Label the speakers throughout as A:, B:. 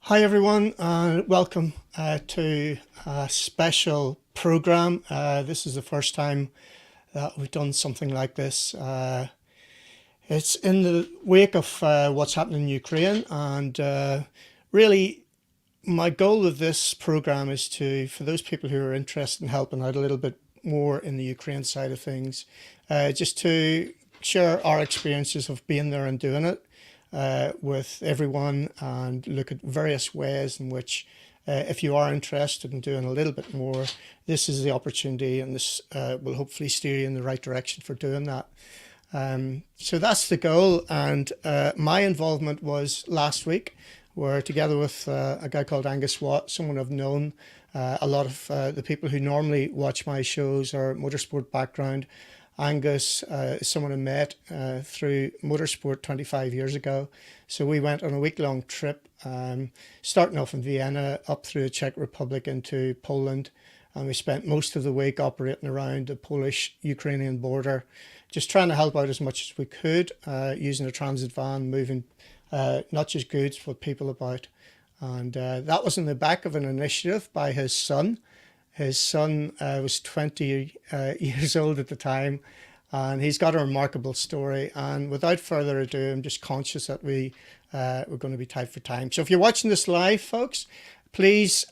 A: Hi everyone, and welcome to a special program. This is the first time that we've done something like this. It's in the wake of what's happening in Ukraine, and really, my goal with this program is for those people who are interested in helping out a little bit more in the Ukraine side of things, just to share our experiences of being there and doing it with everyone and look at various ways in which, if you are interested in doing a little bit more, this is the opportunity, and this will hopefully steer you in the right direction for doing that. So that's the goal. And my involvement was last week, where together with a guy called Angus Watt, someone I've known, a lot of the people who normally watch my shows are motorsport background. Angus is someone I met through motorsport 25 years ago. So we went on a week-long trip, starting off in Vienna, up through the Czech Republic into Poland. And we spent most of the week operating around the Polish-Ukrainian border, just trying to help out as much as we could, using a transit van, moving not just goods, but people about. And that was in the back of an initiative by his son. His son was 20 years old at the time, and he's got a remarkable story. And without further ado, I'm just conscious that we're going to be tight for time. So if you're watching this live, folks, please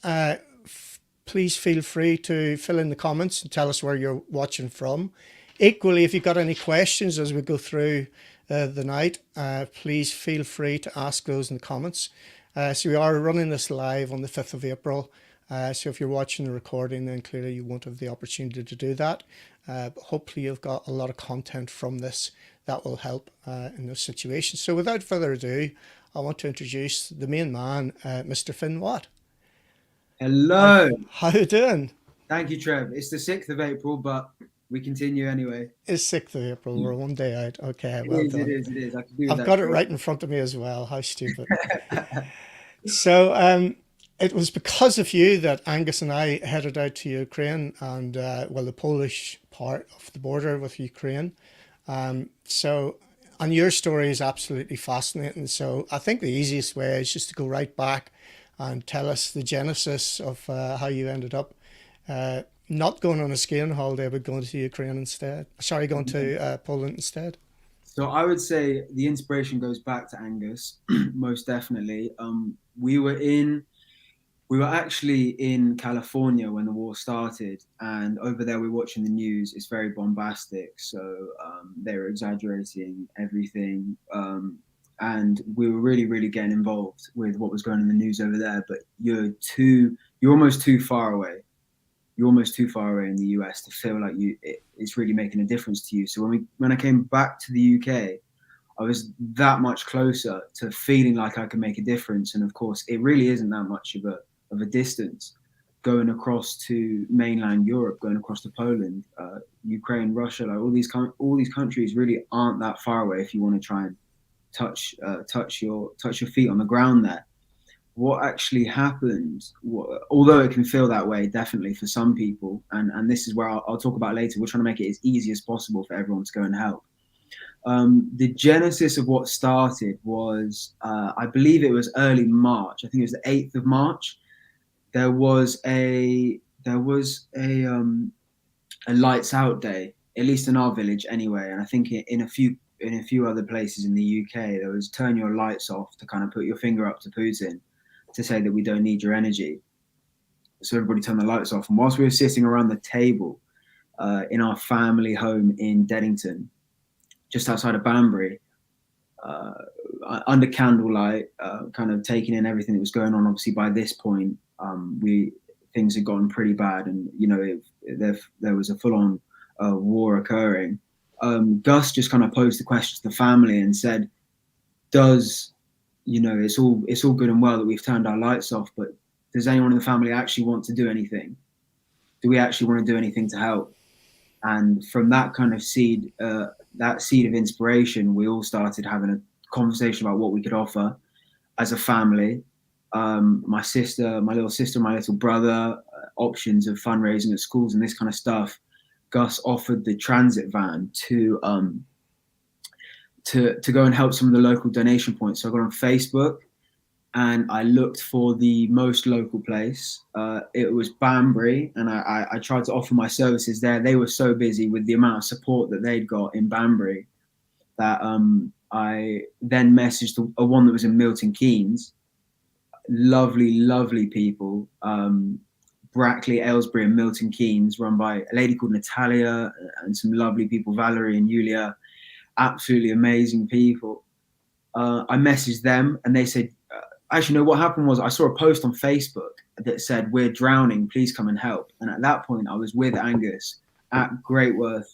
A: please feel free to fill in the comments and tell us where you're watching from. Equally, if you've got any questions as we go through the night, please feel free to ask those in the comments. So we are running this live on the 5th of April. So if you're watching the recording, then clearly you won't have the opportunity to do that. But hopefully you've got a lot of content from this that will help in those situations. So without further ado, I want to introduce the main man, Mr. Fynn Watt.
B: Hello.
A: How you doing?
B: Thank you, Trev. It's the 6th of April, but we continue anyway.
A: It's 6th of April. We're one day out. Okay,
B: It
A: well
B: is, it
A: done.
B: is, it is. I can do with
A: I've
B: that
A: got it
B: joke.
A: right in front of me as well. How stupid. So it was because of you that Angus and I headed out to Ukraine and, well, the Polish part of the border with Ukraine. So, and your story is absolutely fascinating. So I think the easiest way is just to go right back and tell us the genesis of how you ended up not going on a skiing holiday, but going to Ukraine instead. Sorry, going to Poland instead.
B: So I would say the inspiration goes back to Angus, most definitely. We were actually in California when the war started, and over there we're watching the news. It's very bombastic, so they were exaggerating everything, and we were really, really getting involved with what was going on in the news over there. But you're almost too far away. You're almost too far away in the US to feel like it's really making a difference to you. So when I came back to the UK, I was that much closer to feeling like I could make a difference. And of course, it really isn't that much of a distance going across to mainland Europe, going across to Poland, Ukraine, Russia. Like all these countries really aren't that far away if you want to try and touch your feet on the ground there. What actually happened, although it can feel that way, definitely for some people, and this is where I'll talk about later. We're trying to make it as easy as possible for everyone to go and help. The genesis of what started was, I believe it was early March. I think it was the 8th of March. There was a lights out day, at least in our village anyway. And I think in a few other places in the UK, there was turn your lights off to kind of put your finger up to Putin to say that we don't need your energy. So everybody turned the lights off. And whilst we were sitting around the table in our family home in Deddington, just outside of Banbury, under candlelight, kind of taking in everything that was going on. Obviously, by this point, things had gotten pretty bad, and there was a full-on war occurring. Gus just kind of posed the question to the family and said, it's all good and well that we've turned our lights off, but does anyone in the family actually want to do anything? Do we actually want to do anything to help? And from that kind of seed of inspiration, we all started having a conversation about what we could offer as a family. My sister, my little sister, my little brother, options of fundraising at schools and this kind of stuff. Gus offered the transit van to go and help some of the local donation points. So I got on Facebook, and I looked for the most local place. It was Banbury, and I tried to offer my services there. They were so busy with the amount of support that they'd got in Banbury that I then messaged a one that was in Milton Keynes. Lovely, lovely people. Brackley, Aylesbury, and Milton Keynes, run by a lady called Natalia and some lovely people, Valerie and Julia. Absolutely amazing people. I messaged them, and they said, actually, no, what happened was I saw a post on Facebook that said, "We're drowning, please come and help." And at that point, I was with Angus at Greatworth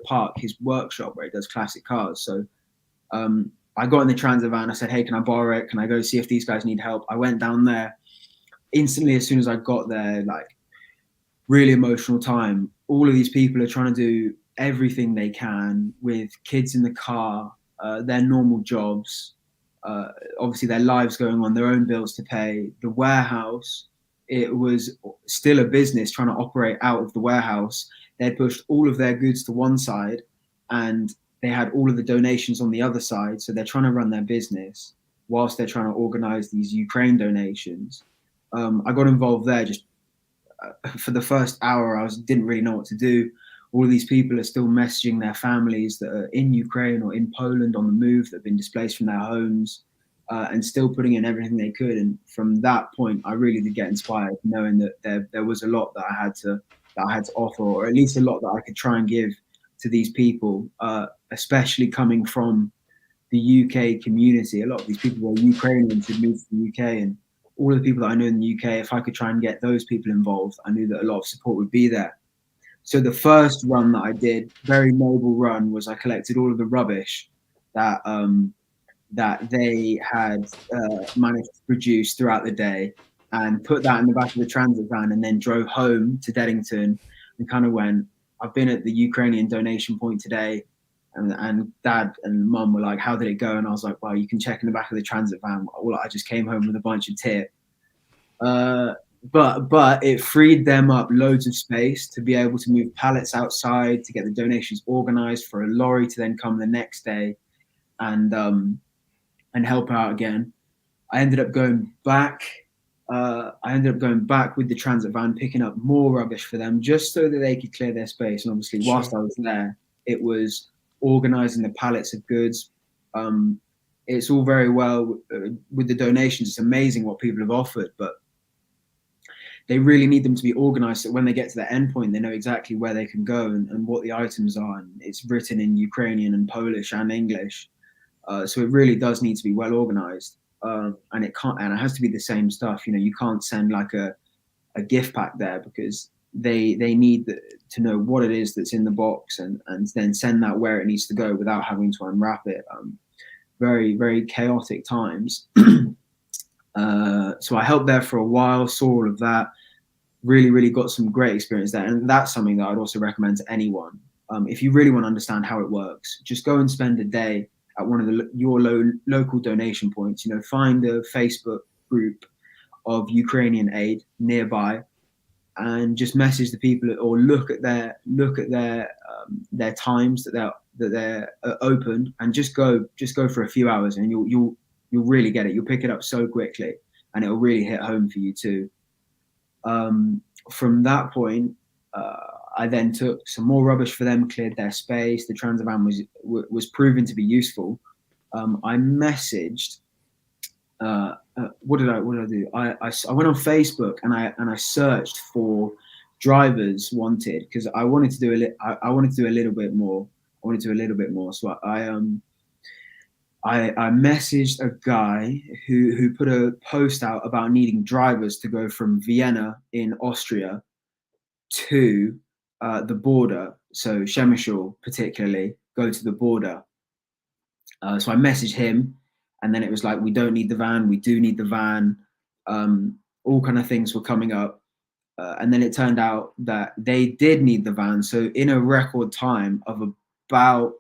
B: Park, his workshop where he does classic cars. So I got in the transit van. I said, "Hey, can I borrow it? Can I go see if these guys need help?" I went down there. Instantly, as soon as I got there, like, really emotional time. All of these people are trying to do everything they can with kids in the car, their normal jobs, obviously their lives going on, their own bills to pay. The warehouse, it was still a business trying to operate out of the warehouse. They pushed all of their goods to one side, and they had all of the donations on the other side. So they're trying to run their business whilst they're trying to organize these Ukraine donations. I got involved there. Just for the first hour, I didn't really know what to do. All of these people are still messaging their families that are in Ukraine or in Poland on the move, that have been displaced from their homes, and still putting in everything they could. And from that point, I really did get inspired, knowing that there was a lot that I had to offer, or at least a lot that I could try and give to these people, especially coming from the UK community. A lot of these people were Ukrainians who moved to the UK, and all of the people that I know in the UK, if I could try and get those people involved, I knew that a lot of support would be there. So the first run that I did, very noble run, was I collected all of the rubbish that that they had managed to produce throughout the day, and put that in the back of the transit van, and then drove home to Deddington and kind of went, "I've been at the Ukrainian donation point today." And Dad and Mum were like, "How did it go?" And I was like, "Well, you can check in the back of the transit van." Well, I just came home with a bunch of tip. But it freed them up loads of space to be able to move pallets outside, to get the donations organized for a lorry to then come the next day and help out again. I ended up going back. With the transit van, picking up more rubbish for them, just so that they could clear their space. And obviously, whilst I was there, it was organizing the pallets of goods. It's all very well with the donations. It's amazing what people have offered, but they really need them to be organized, so when they get to the end point, they know exactly where they can go and what the items are. And it's written in Ukrainian and Polish and English. So it really does need to be well organized. And it has to be the same stuff. You can't send like a gift pack there, because they need to know what it is that's in the box, and then send that where it needs to go without having to unwrap it. Very, very chaotic times. So I helped there for a while, saw all of that, really, really got some great experience there. And that's something that I'd also recommend to anyone. If you really want to understand how it works, just go and spend a day at one of your local donation points. Find a Facebook group of Ukrainian Aid nearby, and just message the people, or look at their times that they're open, and just go for a few hours, and you'll really get it. You'll pick it up so quickly, and it'll really hit home for you too. From that point, I then took some more rubbish for them, cleared their space. The transit van was proven to be useful. I messaged. What did I do? I went on Facebook, and I searched for drivers wanted, because I wanted to do a little bit more. So I messaged a guy who put a post out about needing drivers to go from Vienna in Austria to the border. So Przemysl particularly, go to the border. So I messaged him, and then it was like, we don't need the van, we do need the van. All kind of things were coming up. And then it turned out that they did need the van. So in a record time of about,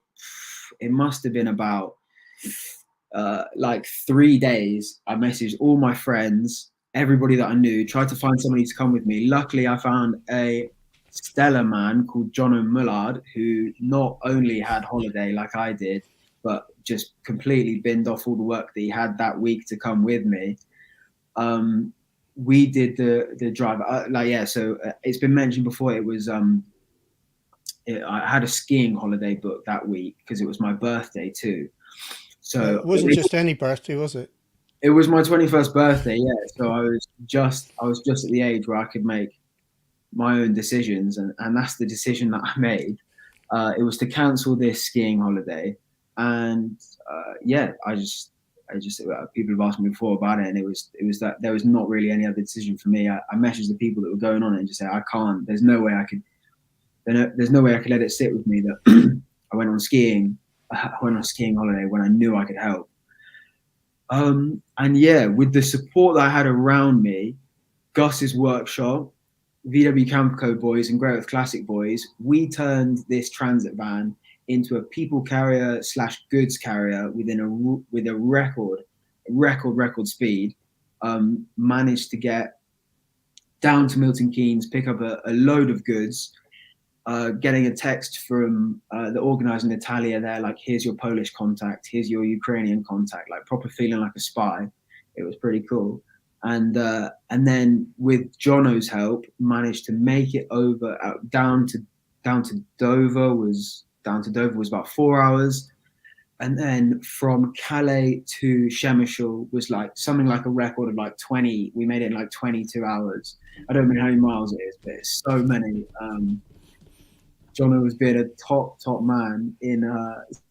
B: it must have been about like 3 days, I messaged all my friends, everybody that I knew, tried to find somebody to come with me. Luckily, I found a stellar man called Jono Mullard, who not only had holiday like I did, but just completely binned off all the work that he had that week to come with me. We did the drive. So it's been mentioned before. It was I had a skiing holiday booked that week because it was my birthday too. So
A: It wasn't just any birthday, was it?
B: it was my 21st birthday. Yeah. So I was just at the age where I could make my own decisions, and that's the decision that I made. It was to cancel this skiing holiday, and I just people have asked me before about it, and it was that there was not really any other decision for me. I messaged the people that were going on it and just said I can't. There's no way I could let it sit with me that I went on skiing. I went on a skiing holiday when I knew I could help. And yeah, with the support that I had around me, Gus's workshop, VW Camperco boys and Great Earth Classic boys, we turned this transit van into a people carrier / goods carrier with a record speed. Managed to get down to Milton Keynes, pick up a load of goods. Getting a text from the organizer Natalia there, like, here's your Polish contact, here's your Ukrainian contact, like proper feeling like a spy. It was pretty cool. And then with Jono's help, managed to make it over down to Dover was about 4 hours. And then from Calais to Przemysl was like something like a record of like 20. We made it in like 22 hours. I don't know how many miles it is, but it's so many. Jono was being a top man in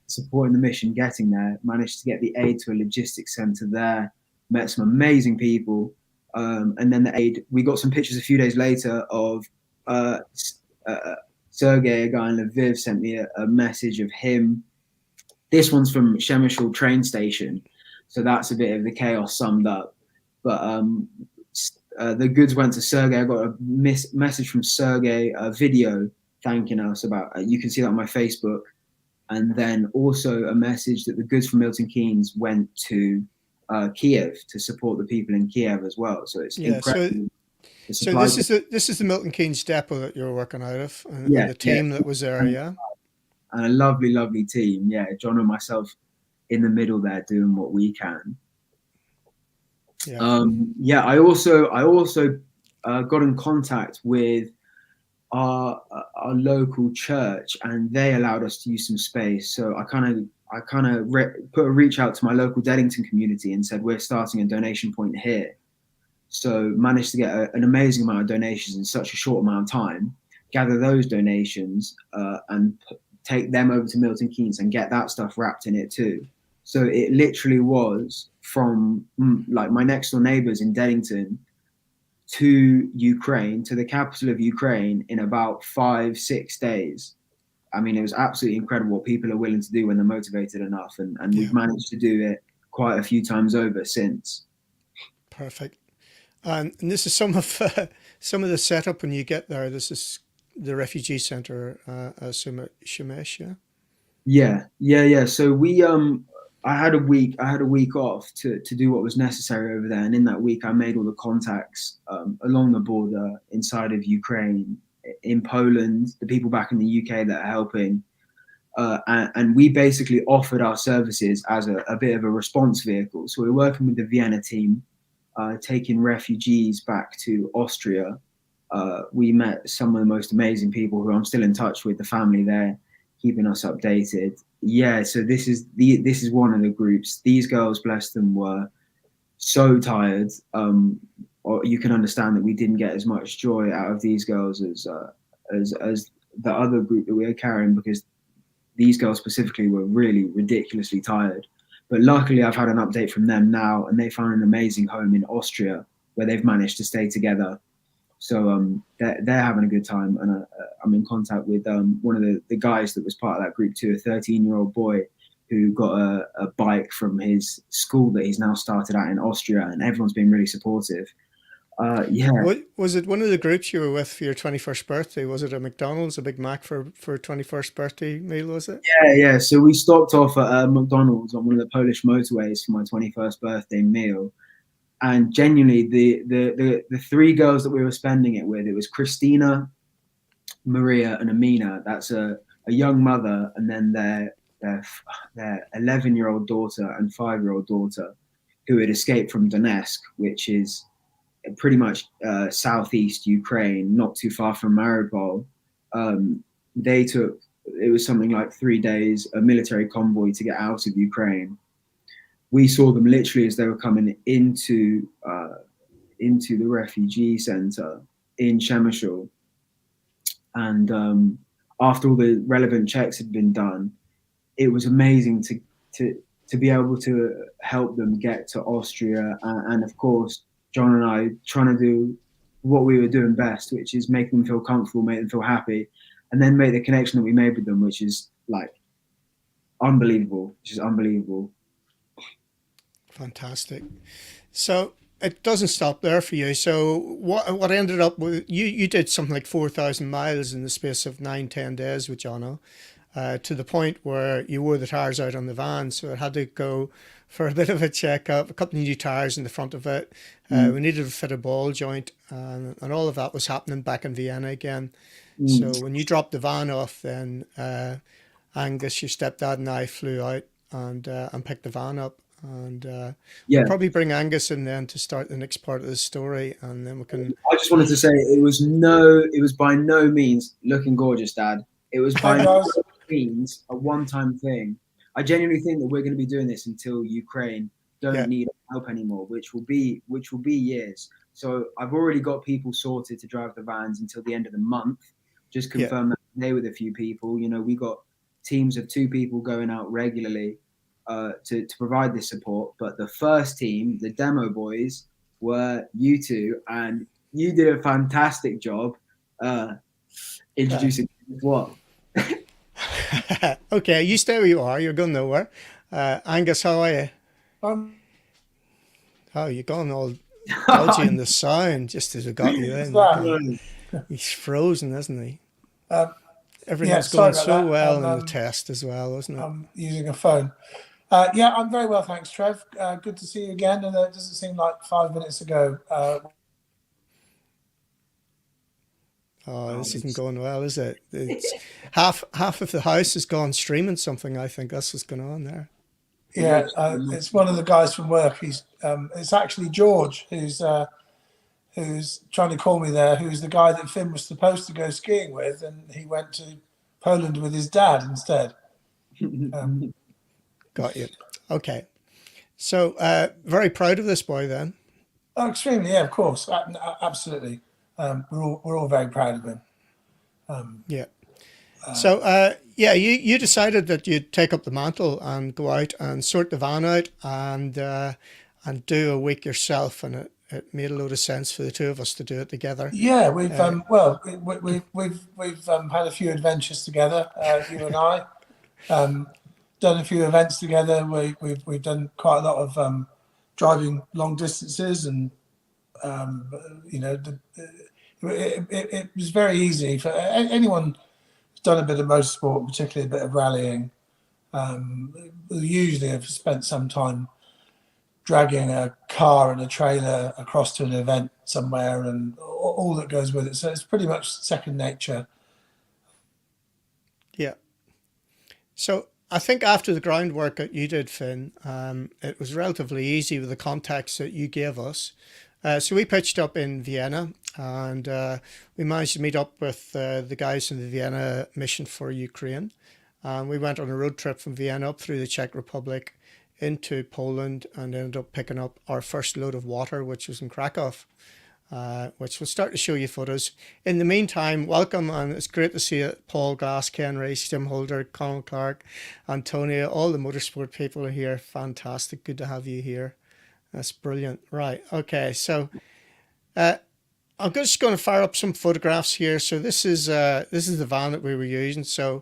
B: supporting the mission, getting there, managed to get the aid to a logistics center there, met some amazing people. And then the aid, we got some pictures a few days later of Sergey, a guy in Lviv, sent me a message of him. This one's from Przemysl train station. So that's a bit of the chaos summed up. But the goods went to Sergey. I got a message from Sergey, a video thanking us about, you can see that on my Facebook. And then also a message that the goods from Milton Keynes went to Kiev to support the people in Kiev as well. So it's incredible.
A: So this is the Milton Keynes depot that you're working out of, and the team that was there,
B: and a lovely team. Yeah, John and myself in the middle there doing what we can. I also got in contact with our local church, and they allowed us to use some space. So I kind of put a reach out to my local Deddington community and said, we're starting a donation point here. So managed to get an amazing amount of donations in such a short amount of time, gather those donations and take them over to Milton Keynes and get that stuff wrapped in it too. So it literally was from like my next door neighbors in Deddington to Ukraine, to the capital of Ukraine, in about 5-6 days. I mean, it was absolutely incredible what people are willing to do when they're motivated enough. And we've managed to do it quite a few times over since.
A: Perfect. And this is some of the setup when you get there. This is the refugee center, Shemesh,
B: Yeah. So I had a week off to do what was necessary over there, and in that week I made all the contacts along the border inside of Ukraine, in Poland, the people back in the UK that are helping, and we basically offered our services as a bit of a response vehicle. So we're working with the Vienna team, taking refugees back to Austria. We met some of the most amazing people who I'm still in touch with, the family there, keeping us updated. Yeah, so this is one of the groups. These girls, bless them, were so tired. Or you can understand that we didn't get as much joy out of these girls as the other group that we were carrying, because these girls specifically were really ridiculously tired. But luckily, I've had an update from them now, and they found an amazing home in Austria where they've managed to stay together. So they're having a good time, and I'm in contact with one of the guys that was part of that group too, a 13-year-old boy who got a bike from his school that he's now started at in Austria, and everyone's been really supportive.
A: Was it one of the groups you were with for your 21st birthday? Was it a McDonald's, a Big Mac for 21st birthday meal, was it?
B: Yeah. So we stopped off at McDonald's on one of the Polish motorways for my 21st birthday meal. And genuinely, the three girls that we were spending it with, it was Christina, Maria, and Amina. That's a young mother, and then their their 11-year-old daughter and 5-year-old daughter, who had escaped from Donetsk, which is pretty much southeast Ukraine, not too far from Mariupol. They took, it was something like 3 days, a military convoy to get out of Ukraine. We saw them literally as they were coming into the refugee center in Shemeshul. And after all the relevant checks had been done, it was amazing to be able to help them get to Austria. And of course, John and I trying to do what we were doing best, which is make them feel comfortable, make them feel happy, and then make the connection that we made with them, which is like unbelievable, which is unbelievable.
A: Fantastic. So it doesn't stop there for you. So what ended up with you did something like 4,000 miles in the space of 9-10 days with Jono, to the point where you wore the tires out on the van, so it had to go for a bit of a checkup, a couple of new tires in the front of it. We needed to fit a ball joint, and all of that was happening back in Vienna again. So when you dropped the van off, then Angus, your stepdad, and I flew out and picked the van up. And we'll probably bring Angus in then to start the next part of the story, and then we can.
B: I just wanted to say it was by no means looking gorgeous, Dad. It was by no means a one-time thing. I genuinely think that we're going to be doing this until Ukraine don't need help anymore, which will be years. So I've already got people sorted to drive the vans until the end of the month. Just confirm that today with a few people. You know, we got teams of 2 people going out regularly to provide this support. But the first team, the demo boys, were you two, and you did a fantastic job introducing what.
A: Okay, you stay where you are. You're going nowhere. Angus, how are you? Oh, you're going all dodgy in the sound just as we got you in. He's frozen, isn't he? Everything's going so well in the test as well, wasn't it?
C: I'm using a phone. Yeah, I'm very well, thanks, Trev. Good to see you again. And it doesn't seem like 5 minutes ago.
A: This isn't going well, is it? It's half of the house has gone streaming something. I think that's what's going on there.
C: Yeah, it's one of the guys from work. It's actually George who's trying to call me there. Who's the guy that Fynn was supposed to go skiing with, and he went to Poland with his dad instead.
A: Got you. Okay. So very proud of this boy then.
C: Oh, extremely, yeah, of course. Absolutely. We're all very proud of him.
A: Yeah. So you decided that you'd take up the mantle and go out and sort the van out and do a week yourself, and it made a load of sense for the two of us to do it together.
C: Yeah, we've had a few adventures together, you and I. Done a few events together. We've done quite a lot of driving long distances, and it was very easy for anyone who's done a bit of motorsport, particularly a bit of rallying. Usually have spent some time dragging a car and a trailer across to an event somewhere, and all that goes with it. So it's pretty much second nature.
A: Yeah. So I think after the groundwork that you did, Fynn, it was relatively easy with the context that you gave us. So we pitched up in Vienna, and we managed to meet up with the guys in the Vienna mission for Ukraine. We went on a road trip from Vienna up through the Czech Republic into Poland, and ended up picking up our first load of water, which was in Krakow, which we'll start to show you photos. In the meantime, welcome, and it's great to see it. Paul Glass, Ken Race, Jim Holder, Colin Clark, Antonia, all the motorsport people are here. Fantastic. Good to have you here. That's brilliant. Right. Okay. So I'm just going to fire up some photographs here. So this is the van that we were using. So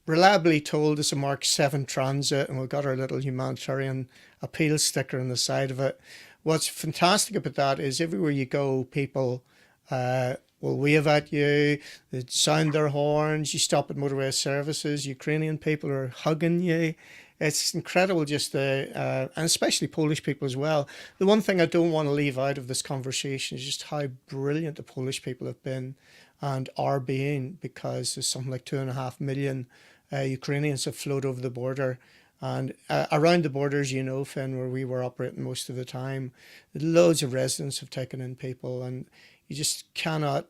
A: reliably told it's a Mark 7 Transit, and we've got our little humanitarian appeal sticker on the side of it. What's fantastic about that is everywhere you go, people will wave at you, they sound their horns, you stop at motorway services, Ukrainian people are hugging you. It's incredible, just and especially Polish people as well. The one thing I don't want to leave out of this conversation is just how brilliant the Polish people have been and are being, because there's something like 2.5 million Ukrainians have flowed over the border. And around the borders, you know, Fynn, where we were operating most of the time, loads of residents have taken in people, and you just cannot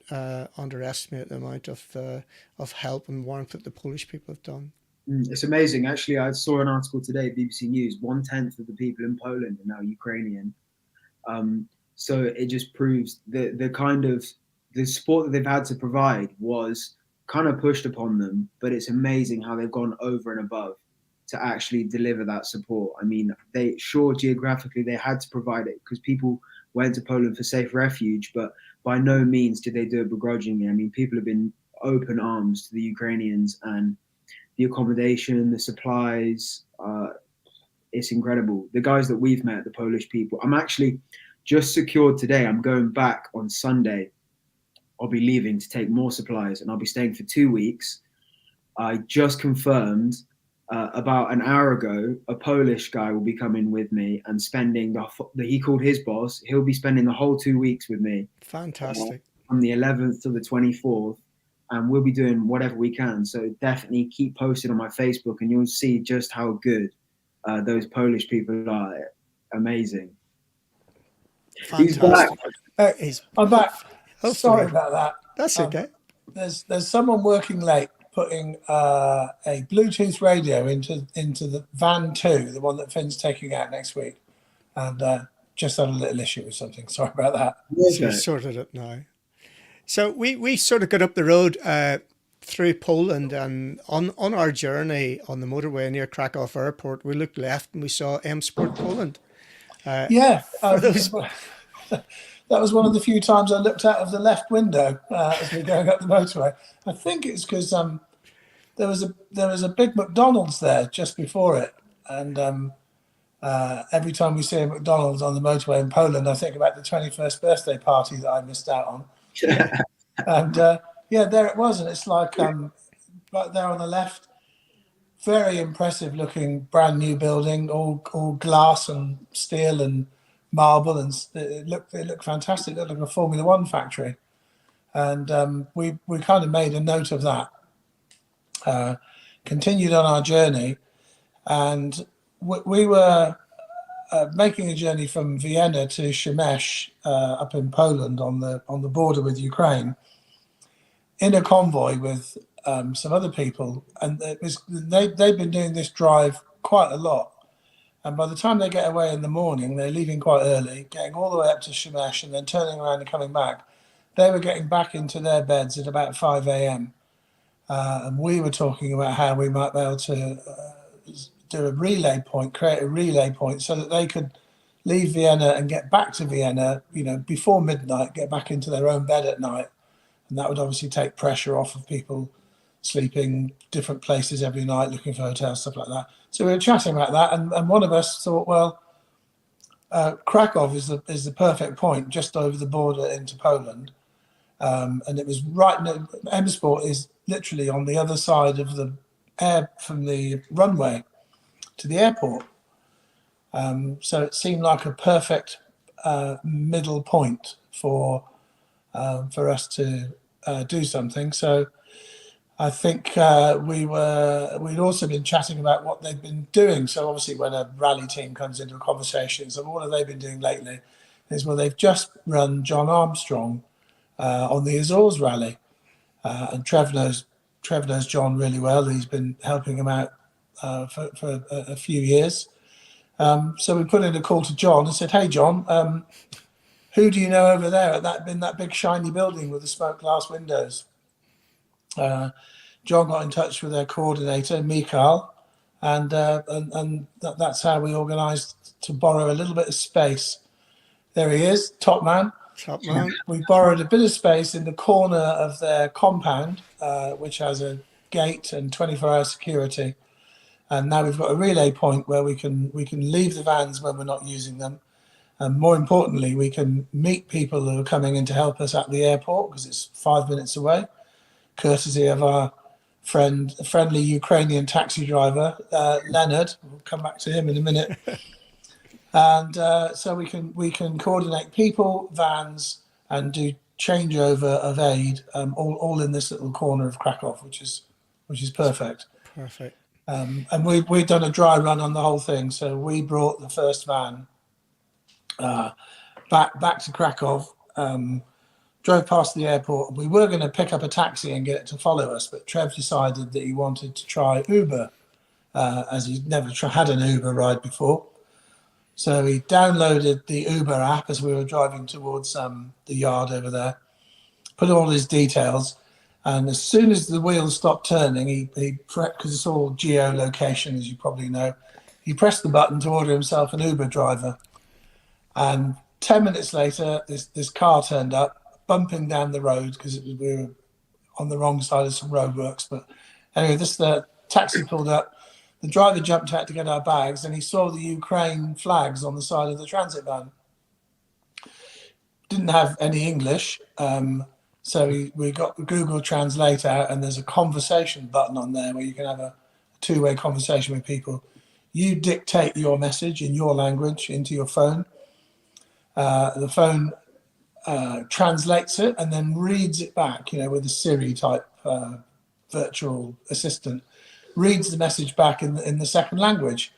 A: underestimate the amount of help and warmth that the Polish people have done.
B: It's amazing. Actually, I saw an article today, BBC News. 1/10 of the people in Poland are now Ukrainian. So it just proves the kind of the support that they've had to provide was kind of pushed upon them. But it's amazing how they've gone over and above to actually deliver that support. I mean, geographically they had to provide it because people went to Poland for safe refuge, but by no means did they do it begrudgingly. I mean, people have been open arms to the Ukrainians, and the accommodation, the supplies, it's incredible. The guys that we've met, the Polish people, I'm actually just secured today. I'm going back on Sunday. I'll be leaving to take more supplies, and I'll be staying for 2 weeks. I just confirmed about an hour ago, a Polish guy will be coming with me and spending he called his boss. He'll be spending the whole 2 weeks with me.
A: Fantastic.
B: From the 11th to the 24th. And we'll be doing whatever we can. So definitely keep posted on my Facebook, and you'll see just how good those Polish people are. Amazing.
A: Fantastic.
C: I'm back.
A: Hopefully.
C: Sorry about that.
A: That's okay.
C: There's someone working late putting a Bluetooth radio into the van 2, the one that Finn's taking out next week, and just had a little issue with something. Sorry about that.
A: So you sorted it now. So we sort of got up the road through Poland, and on our journey on the motorway near Krakow Airport, we looked left and we saw M Sport Poland.
C: That was one of the few times I looked out of the left window as we were going up the motorway. I think it's because there was a big McDonald's there just before it, and every time we see a McDonald's on the motorway in Poland, I think about the 21st birthday party that I missed out on. And there it was, and it's like right there on the left, very impressive looking brand new building, all glass and steel and marble, and it looked fantastic. It looked like a Formula One factory, and we kind of made a note of that. Continued on our journey, and we were making a journey from Vienna to Przemyśl up in Poland on the border with Ukraine, in a convoy with some other people, and they've been doing this drive quite a lot. And by the time they get away in the morning, they're leaving quite early, getting all the way up to Przemyśl, and then turning around and coming back. They were getting back into their beds at about 5 a.m. And we were talking about how we might be able to do a relay point, create a relay point, so that they could leave Vienna and get back to Vienna, before midnight, get back into their own bed at night. And that would obviously take pressure off of people sleeping different places every night, looking for hotels, stuff like that. So we were chatting about that, and one of us thought, well, Krakow is the perfect point, just over the border into Poland. And it was right near, M Sport is literally on the other side of the air from the runway to the airport. So it seemed like a perfect middle point for us to do something. So I think we'd also been chatting about what they've been doing. So obviously when a rally team comes into a conversation, so what have they been doing lately? Is, well, they've just run John Armstrong on the Azores rally. And Trev knows John really well. He's been helping him out for a few years. So we put in a call to John and said, hey, John, who do you know over there in that big shiny building with the smoked glass windows? John got in touch with their coordinator, Mikhail, and that's how we organised to borrow a little bit of space. There he is, top man.
A: Top man.
C: We borrowed a bit of space in the corner of their compound, which has a gate and 24-hour security. And now we've got a relay point where we can leave the vans when we're not using them. And more importantly, we can meet people who are coming in to help us at the airport, because it's 5 minutes away, courtesy of our friendly Ukrainian taxi driver, Leonard. We'll come back to him in a minute. And so we can coordinate people, vans, and do changeover of aid, all in this little corner of Krakow, which is perfect.
A: Perfect.
C: And we've done a dry run on the whole thing. So we brought the first van back to Krakow, drove past the airport. We were going to pick up a taxi and get it to follow us, but Trev decided that he wanted to try Uber, as he'd never had an Uber ride before. So he downloaded the Uber app as we were driving towards the yard over there, put all his details, and as soon as the wheels stopped turning, he because it's all geolocation, as you probably know, he pressed the button to order himself an Uber driver. And 10 minutes later, this car turned up, bumping down the road because we were on the wrong side of some roadworks. But anyway, the taxi pulled up. The driver jumped out to get our bags, and he saw the Ukraine flags on the side of the transit van. Didn't have any English, so we got the Google Translate out, and there's a conversation button on there where you can have a two-way conversation with people. You dictate your message in your language into your phone. The phone translates it and then reads it back, with a Siri type virtual assistant, reads the message back in the second language.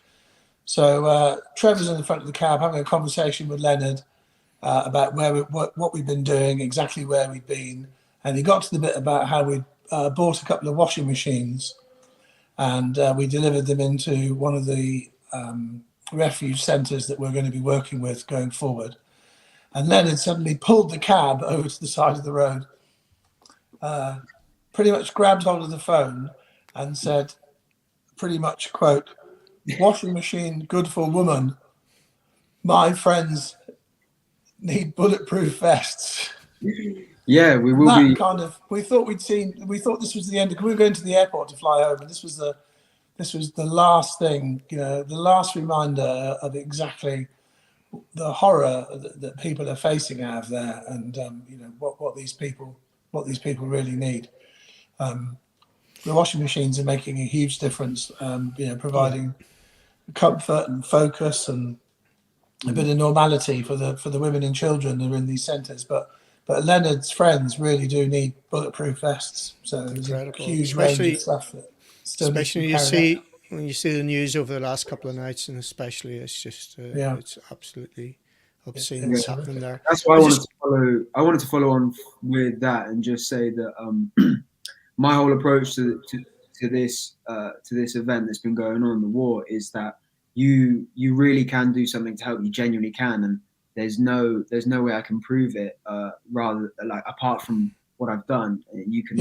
C: So Trevor's in the front of the cab having a conversation with Leonard about what we've been doing, exactly where we've been. And he got to the bit about how we bought a couple of washing machines, and we delivered them into one of the refuge centres that we're going to be working with going forward. And Leonard suddenly pulled the cab over to the side of the road, pretty much grabbed hold of the phone and said, pretty much, quote, "Washing machine good for woman. My friends need bulletproof vests."
B: Yeah, we will be.
C: We thought this was the end. We were going to the airport to fly home, and this was the last thing, the last reminder of exactly the horror that people are facing out of there, and what these people really need. The washing machines are making a huge difference, providing comfort and focus and a bit of normality for the women and children who are in these centres. But Leonard's friends really do need bulletproof vests. So there's a huge range of stuff that still needs to be carried out.
A: When you see the news over the last couple of nights, and especially, it's just it's absolutely obscene what's happening there.
B: That's why I wanted to follow on with that and just say that my whole approach to this event that's been going on, the war, is that you really can do something to help. You genuinely can, and there's no way I can prove it. Rather, like, apart from what I've done, you can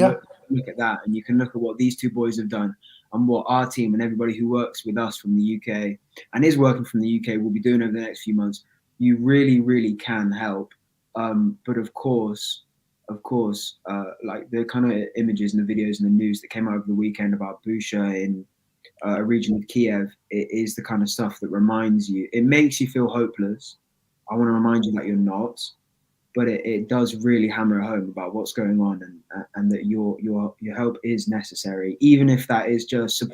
B: look at that, and you can look at what these two boys have done, and what our team and everybody who works with us from the UK and is working from the UK will be doing over the next few months. You really, really can help. But of course, like the kind of images and the videos and the news that came out over the weekend about Busha in a region of Kiev, it is the kind of stuff that reminds you. It makes you feel hopeless. I want to remind you that you're not, but it does really hammer home about what's going on, and that your help is necessary, even if that is just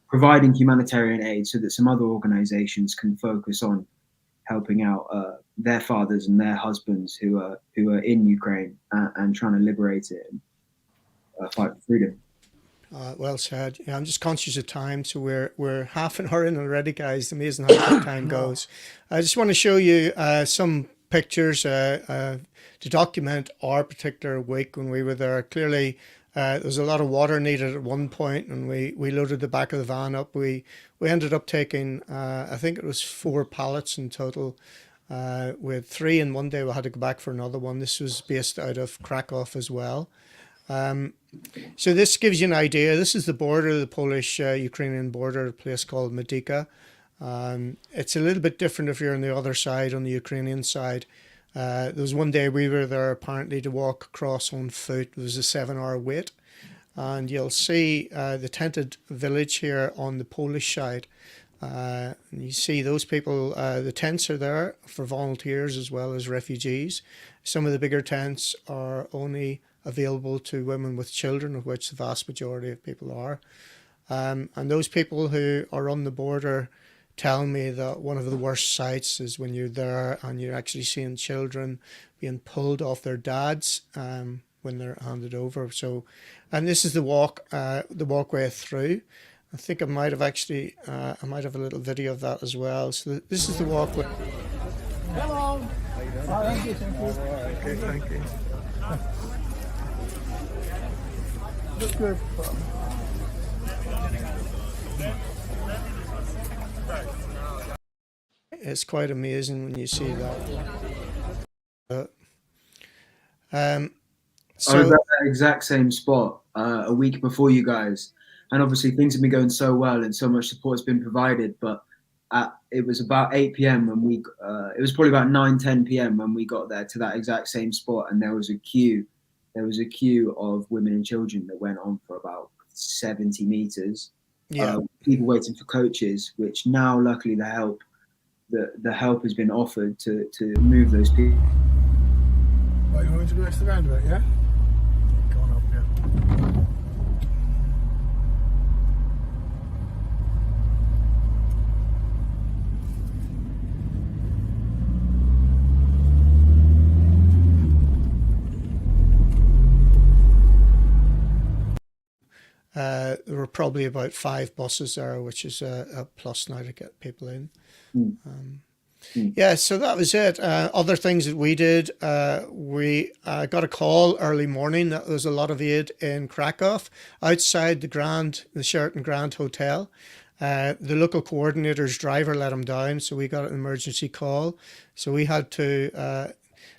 B: providing humanitarian aid so that some other organizations can focus on helping out their fathers and their husbands who are in Ukraine and trying to liberate it and fight for freedom.
A: Well said. Yeah, I'm just conscious of time, so we're half an hour in already, guys. Amazing how quick time goes. I just want to show you some pictures to document our particular week when we were there. Clearly, there was a lot of water needed at one point, and we loaded the back of the van up. We ended up taking, I think it was 4 pallets in total. With 3 in one day, we had to go back for another one. This was based out of Krakow as well. So this gives you an idea. This is the border, the Polish-Ukrainian border, a place called Medyka. It's a little bit different if you're on the other side, on the Ukrainian side. There was one day we were there apparently to walk across on foot. It was a 7-hour wait. And you'll see the tented village here on the Polish side. You see those people, the tents are there for volunteers as well as refugees. Some of the bigger tents are only available to women with children, of which the vast majority of people are. And those people who are on the border tell me that one of the worst sights is when you're there and you're actually seeing children being pulled off their dads when they're handed over. So, and this is the walkway through. I think I might have actually, I might have a little video of that as well. So this is the walkway.
C: Hello. Thank you.
A: Okay, thank you.
C: Look good.
A: It's quite amazing when you see that.
B: I was at that exact same spot a week before you guys, and obviously things have been going so well and so much support has been provided. But it was about 8 p.m. when we, it was probably about 9-10 p.m. when we got there to that exact same spot, and there was a queue. There was a queue of women and children that went on for about 70 meters.
A: Yeah.
B: People waiting for coaches, which now luckily the help has been offered to move those people.
C: Well, you want me to go to the roundabout, yeah? Go on up, yeah.
A: There were probably about 5 buses there, which is a plus now to get people in. Yeah, so that was it. Other things that we did, we got a call early morning that there was a lot of aid in Krakow outside the Sheraton Grand Hotel. The local coordinator's driver let him down, so we got an emergency call. So we had to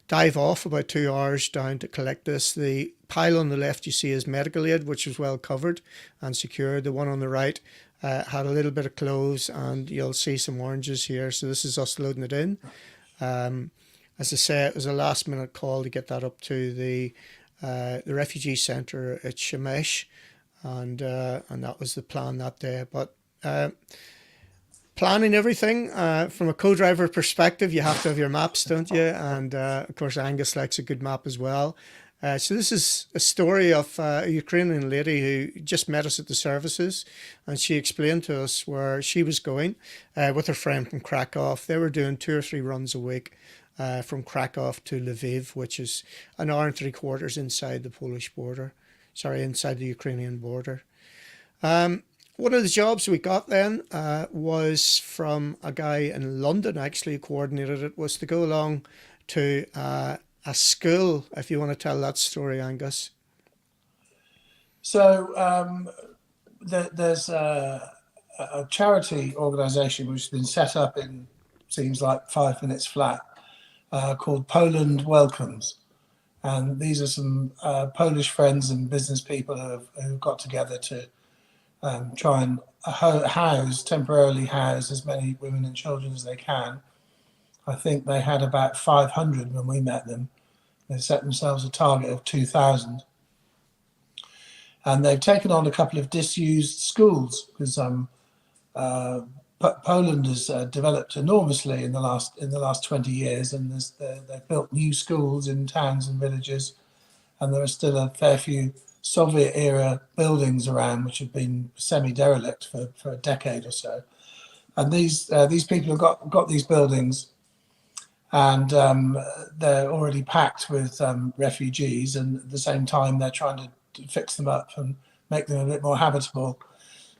A: dive off about 2 hours down to collect this. The pile on the left you see is medical aid, which was well covered and secured. The one on the right had a little bit of clothes, and you'll see some oranges here. So this is us loading it in. As I say, it was a last minute call to get that up to the refugee centre at Shemesh, and that was the plan that day. But planning everything from a co-driver perspective, you have to have your maps, don't you? And of course, Angus likes a good map as well. So this is a story of a Ukrainian lady who just met us at the services, and she explained to us where she was going with her friend from Krakow. They were doing 2 or 3 runs a week from Krakow to Lviv, which is an hour and 3/4 inside the Polish border. Sorry, inside the Ukrainian border. One of the jobs we got then was from a guy in London, actually, who coordinated it, was to go along to a school, if you want to tell that story, Angus.
C: So there's a charity organisation which has been set up in, seems like 5 minutes flat, called Poland Welcomes. And these are some Polish friends and business people who've got together to try and temporarily house as many women and children as they can. I think they had about 500 when we met them. They set themselves a target of 2,000. And they've taken on a couple of disused schools because Poland has developed enormously in the last 20 years, and they've built new schools in towns and villages, and there are still a fair few Soviet-era buildings around which have been semi-derelict for a decade or so. And these people have got these buildings, and they're already packed with refugees, and at the same time they're trying to fix them up and make them a bit more habitable.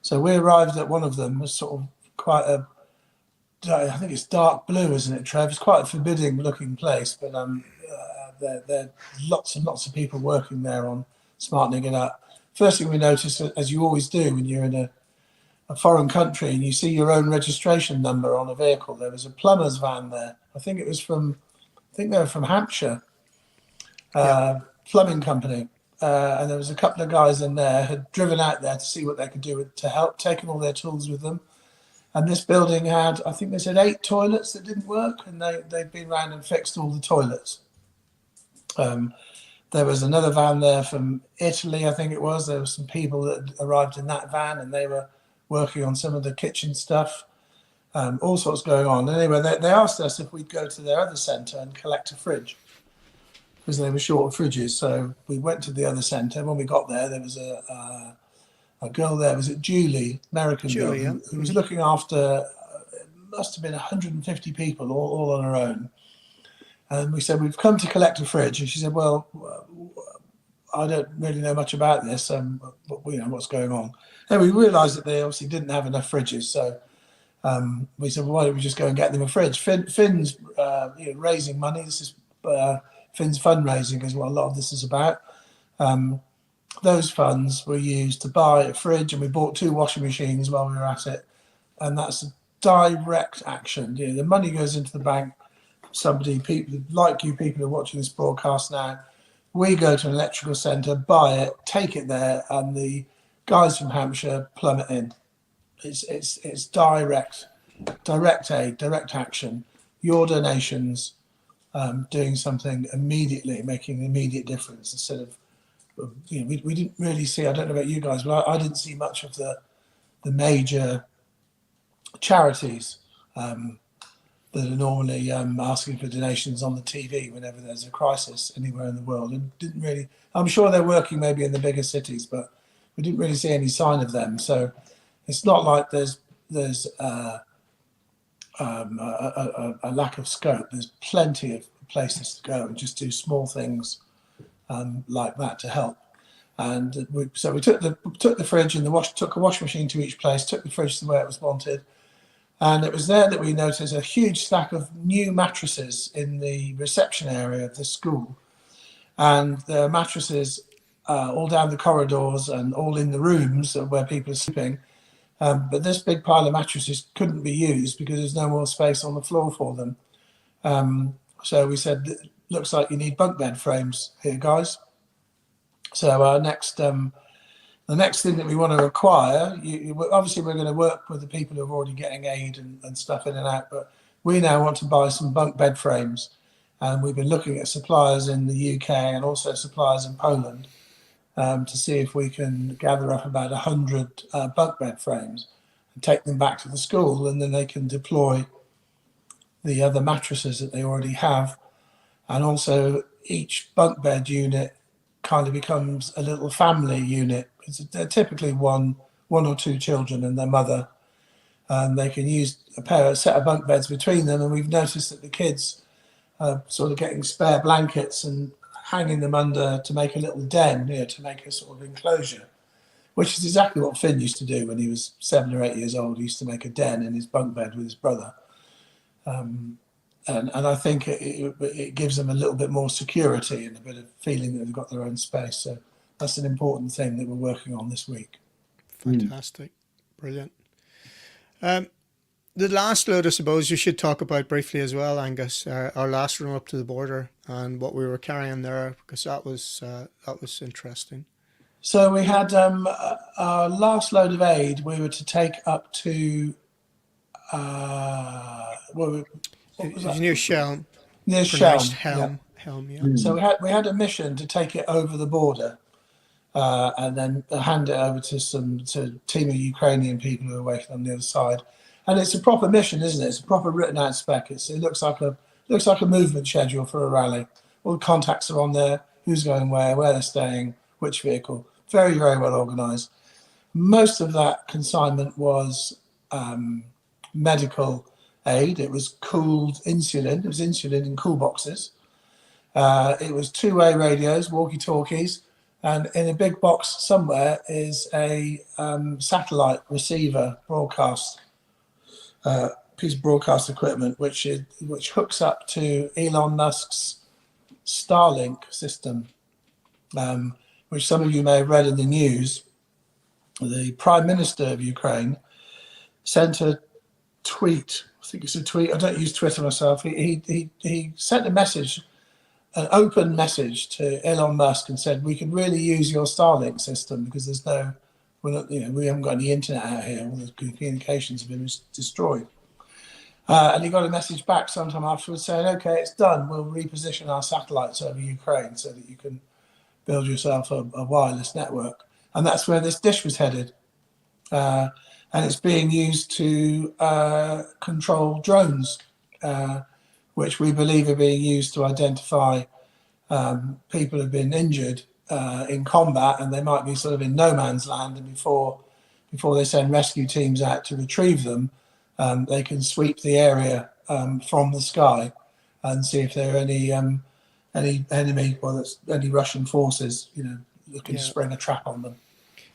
C: So we arrived at one of them, was sort of quite I think it's dark blue, isn't it, Trev? It's quite a forbidding looking place, but there are lots and lots of people working there on smartening it up. First thing we noticed, as you always do when you're in a foreign country and you see your own registration number on a vehicle, there was a plumber's van there. I think they were from Hampshire, plumbing company. And there was a couple of guys in there had driven out there to see what they could do to help, taken all their tools with them. And this building had, I think they said 8 toilets that didn't work, and they'd been around and fixed all the toilets. There was another van there from Italy, I think it was. There were some people that arrived in that van, and they were working on some of the kitchen stuff. All sorts going on. Anyway, they asked us if we'd go to their other centre and collect a fridge, because they were short of fridges. So we went to the other centre. When we got there, there was a girl there, was it Julie, American girl, who was looking after, it must have been 150 people all on her own. And we said, we've come to collect a fridge. And she said, well, I don't really know much about this, but you know what's going on. And we realised that they obviously didn't have enough fridges, so we said, well, why don't we just go and get them a fridge? Finn's raising money. This is Finn's fundraising is what a lot of this is about. Those funds were used to buy a fridge, and we bought 2 washing machines while we were at it. And that's a direct action. You know, the money goes into the bank. People like you, people who are watching this broadcast now, we go to an electrical centre, buy it, take it there, and the guys from Hampshire plumb it in. It's direct aid, direct action. Your donations doing something immediately, making an immediate difference instead of, you know, we didn't really see. I don't know about you guys, but I didn't see much of the major charities that are normally asking for donations on the TV whenever there's a crisis anywhere in the world, and didn't really. I'm sure they're working maybe in the bigger cities, but we didn't really see any sign of them. So it's not like there's a lack of scope. There's plenty of places to go and just do small things like that to help. And we took the fridge and took a washing machine to each place, took the fridge to where it was wanted. And it was there that we noticed a huge stack of new mattresses in the reception area of the school. And there are mattresses all down the corridors and all in the rooms where people are sleeping. But this big pile of mattresses couldn't be used because there's no more space on the floor for them. So we said, looks like you need bunk bed frames here, guys. So our the next thing that we want to acquire, obviously we're going to work with the people who are already getting aid and stuff in and out, but we now want to buy some bunk bed frames. And we've been looking at suppliers in the UK and also suppliers in Poland to see if we can gather up about 100 bunk bed frames and take them back to the school, and then they can deploy the other mattresses that they already have. And also each bunk bed unit kind of becomes a little family unit. They're typically one or 2 children and their mother, and they can use a set of bunk beds between them. And we've noticed that the kids are sort of getting spare blankets and hanging them under to make a little den, you know, to make a sort of enclosure, which is exactly what Fynn used to do when he was 7 or 8 years old. He used to make a den in his bunk bed with his brother. And I think it gives them a little bit more security and a bit of feeling that they've got their own space. So that's an important thing that we're working on this week.
A: Fantastic. Brilliant. The last load, I suppose, you should talk about briefly as well, Angus, our last run up to the border and what we were carrying there, because that was interesting.
C: So we had our last load of aid. We were to take up to what was that?
A: Near Shelm.
C: Near Shelm.
A: Helm, yeah.
C: So we had a mission to take it over the border and then hand it over to a team of Ukrainian people who are waiting on the other side. And it's a proper mission, isn't it? It's a proper written out spec. It looks like a movement schedule for a rally. All the contacts are on there, who's going where they're staying, which vehicle. Very, very well organised. Most of that consignment was medical aid. It was cooled insulin. It was insulin in cool boxes. It was 2-way radios, walkie-talkies, and in a big box somewhere is a satellite receiver broadcast piece of broadcast equipment, which hooks up to Elon Musk's Starlink system, which some of you may have read in the news. The Prime Minister of Ukraine sent a tweet. I think it's a tweet. I don't use Twitter myself. He sent a message, an open message to Elon Musk, and said, we can really use your Starlink system because we haven't got any internet out here. All the communications have been destroyed. And he got a message back sometime afterwards saying, okay, it's done. We'll reposition our satellites over Ukraine so that you can build yourself a wireless network. And that's where this dish was headed. And it's being used to control drones, which we believe are being used to identify people who've been injured in combat, and they might be sort of in no man's land, and before they send rescue teams out to retrieve them, they can sweep the area from the sky and see if there are any enemy, well, that's any Russian forces, looking to
A: Yeah.
C: spring a trap on them.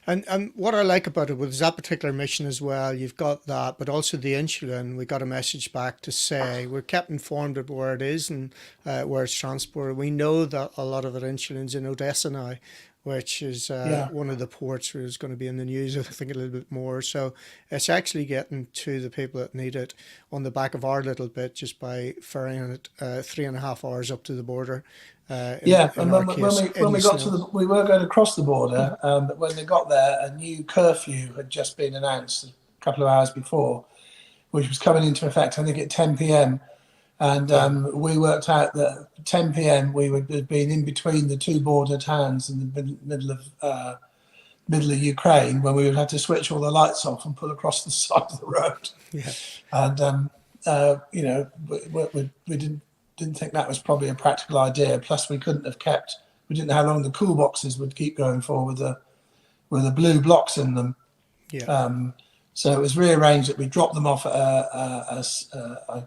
A: And what I like about it was that particular mission as well, you've got that, but also the insulin. We got a message back to say we're kept informed of where it is and where it's transported. We know that a lot of that insulin's in Odessa now, which is one of the ports where it's going to be in the news, I think, a little bit more. So it's actually getting to the people that need it on the back of our little bit just by ferrying it 3.5 hours up to the border.
C: And when we got we were going to cross the border, but when they got there, a new curfew had just been announced a couple of hours before, which was coming into effect, I think, at 10 p.m. And we worked out that 10 p.m. we would have been in between the two border towns in the middle of Ukraine, when we would have to switch all the lights off and pull across the side of the road.
A: Yeah.
C: And we didn't think that was probably a practical idea. Plus, we didn't know how long the cool boxes would keep going for with the blue blocks in them.
A: Yeah.
C: So it was rearranged that we dropped them off at I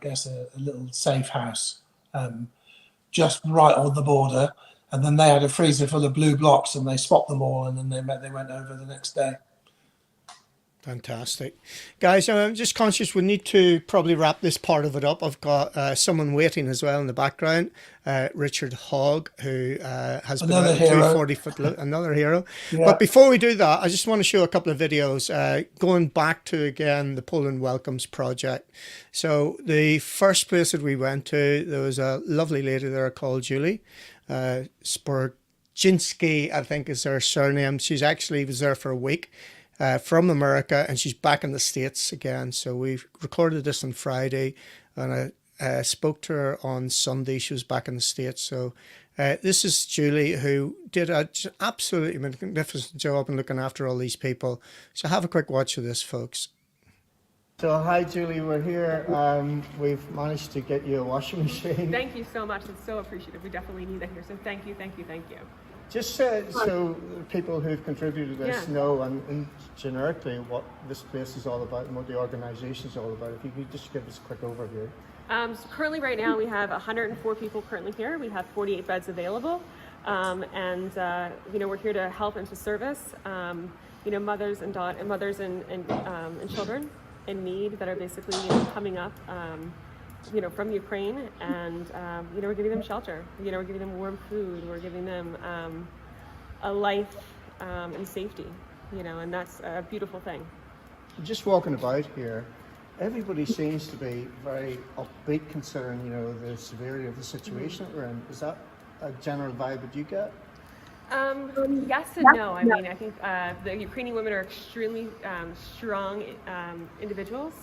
C: guess a little safe house just right on the border, and then they had a freezer full of blue blocks, and they swapped them all, and then they went over the next day.
A: Fantastic. Guys, I'm just conscious we need to probably wrap this part of it up. I've got someone waiting as well in the background, Richard Hogg, who has
C: another
A: been
C: hero.
A: 240-foot, another hero.
C: Yeah.
A: But before we do that, I just want to show a couple of videos going back to, again, the Poland Welcomes Project. So the first place that we went to, there was a lovely lady there called Julie Spurczynski, I think is her surname. She's actually was there for a week. From America, and she's back in the States again. So we recorded this on Friday, and I spoke to her on Sunday. She was back in the States. So this is Julie, who did an absolutely magnificent job in looking after all these people. So have a quick watch of this, folks. So hi, Julie, we're here. We've managed to get you a washing machine.
D: Thank you so much. It's so appreciative. We definitely need that here. So thank you.
A: Just so people who've contributed to this know and generically what this place is all about and what the organisation is all about, if you could just give us a quick overview.
D: So currently right now we have 104 people currently here. We have 48 beds available. And we're here to help and to service, mothers and children in need that are basically coming up from Ukraine, and we're giving them shelter. We're giving them warm food. We're giving them a life and safety. And that's a beautiful thing.
A: Just walking about here, everybody seems to be very upbeat considering the severity of the situation that we're in. Is that a general vibe that you get?
D: Yes and no. I mean, I think the Ukrainian women are extremely strong individuals.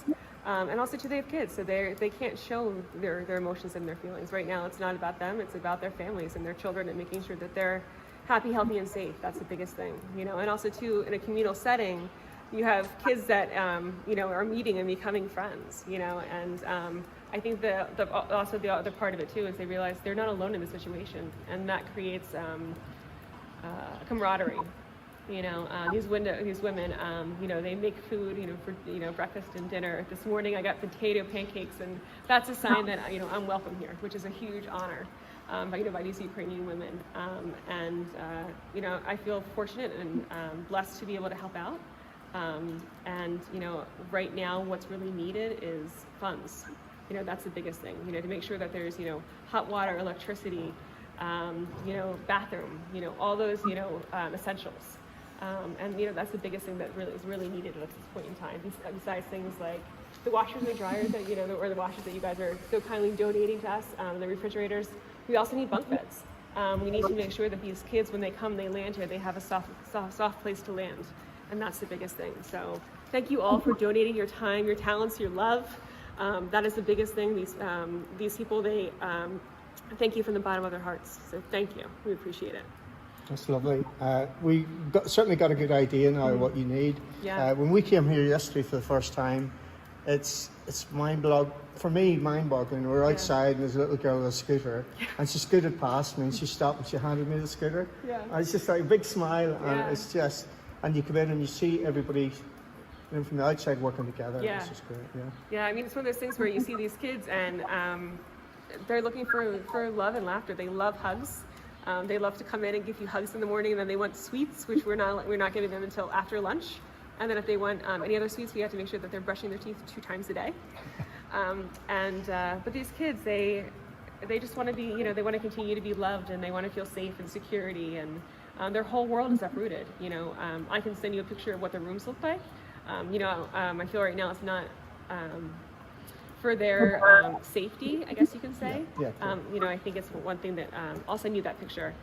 D: And also too, they have kids, so they can't show their emotions and their feelings. Right now, it's not about them, it's about their families and their children and making sure that they're happy, healthy, and safe. That's the biggest thing, And also too, in a communal setting, you have kids that, are meeting and becoming friends, And I think also the other part of it too is they realize they're not alone in the situation, and that creates camaraderie. These women, they make food, for, breakfast and dinner. This morning I got potato pancakes, and that's a sign that, I'm welcome here, which is a huge honor, by these Ukrainian women. I feel fortunate and blessed to be able to help out. Right now what's really needed is funds. That's the biggest thing, to make sure that there's, hot water, electricity, bathroom, all those, essentials. That's the biggest thing that is really needed at this point in time. Besides things like the washers and dryers that, or the washers that you guys are so kindly donating to us, the refrigerators. We also need bunk beds. We need to make sure that these kids, when they come, they land here, they have a soft place to land. And that's the biggest thing. So thank you all for donating your time, your talents, your love. That is the biggest thing. These people, they thank you from the bottom of their hearts. So thank you. We appreciate it.
A: That's lovely. We certainly got a good idea now what you need.
D: Yeah.
A: When we came here yesterday for the first time, it's mind-boggling. We're outside and there's a little girl with a scooter, and she scooted past me and she stopped and she handed me the scooter.
D: Yeah.
A: And it's just like a big smile, and it's just, and you come in and you see everybody from the outside working together.
D: Yeah.
A: It's just great. Yeah.
D: Yeah, I mean, it's one of those things where you see these kids and they're looking for love and laughter. They love hugs. They love to come in and give you hugs in the morning, and then they want sweets, which we're not giving them until after lunch. And then if they want any other sweets, we have to make sure that they're brushing their teeth 2 times a day. But these kids, they just want to be, you know, they want to continue to be loved, and they want to feel safe and security, and their whole world is uprooted. You know, I can send you a picture of what their rooms look like. You know, I feel right now it's not for their safety, I guess you can say.
A: Yeah.
D: You know, I think it's one thing that I'll send you that picture.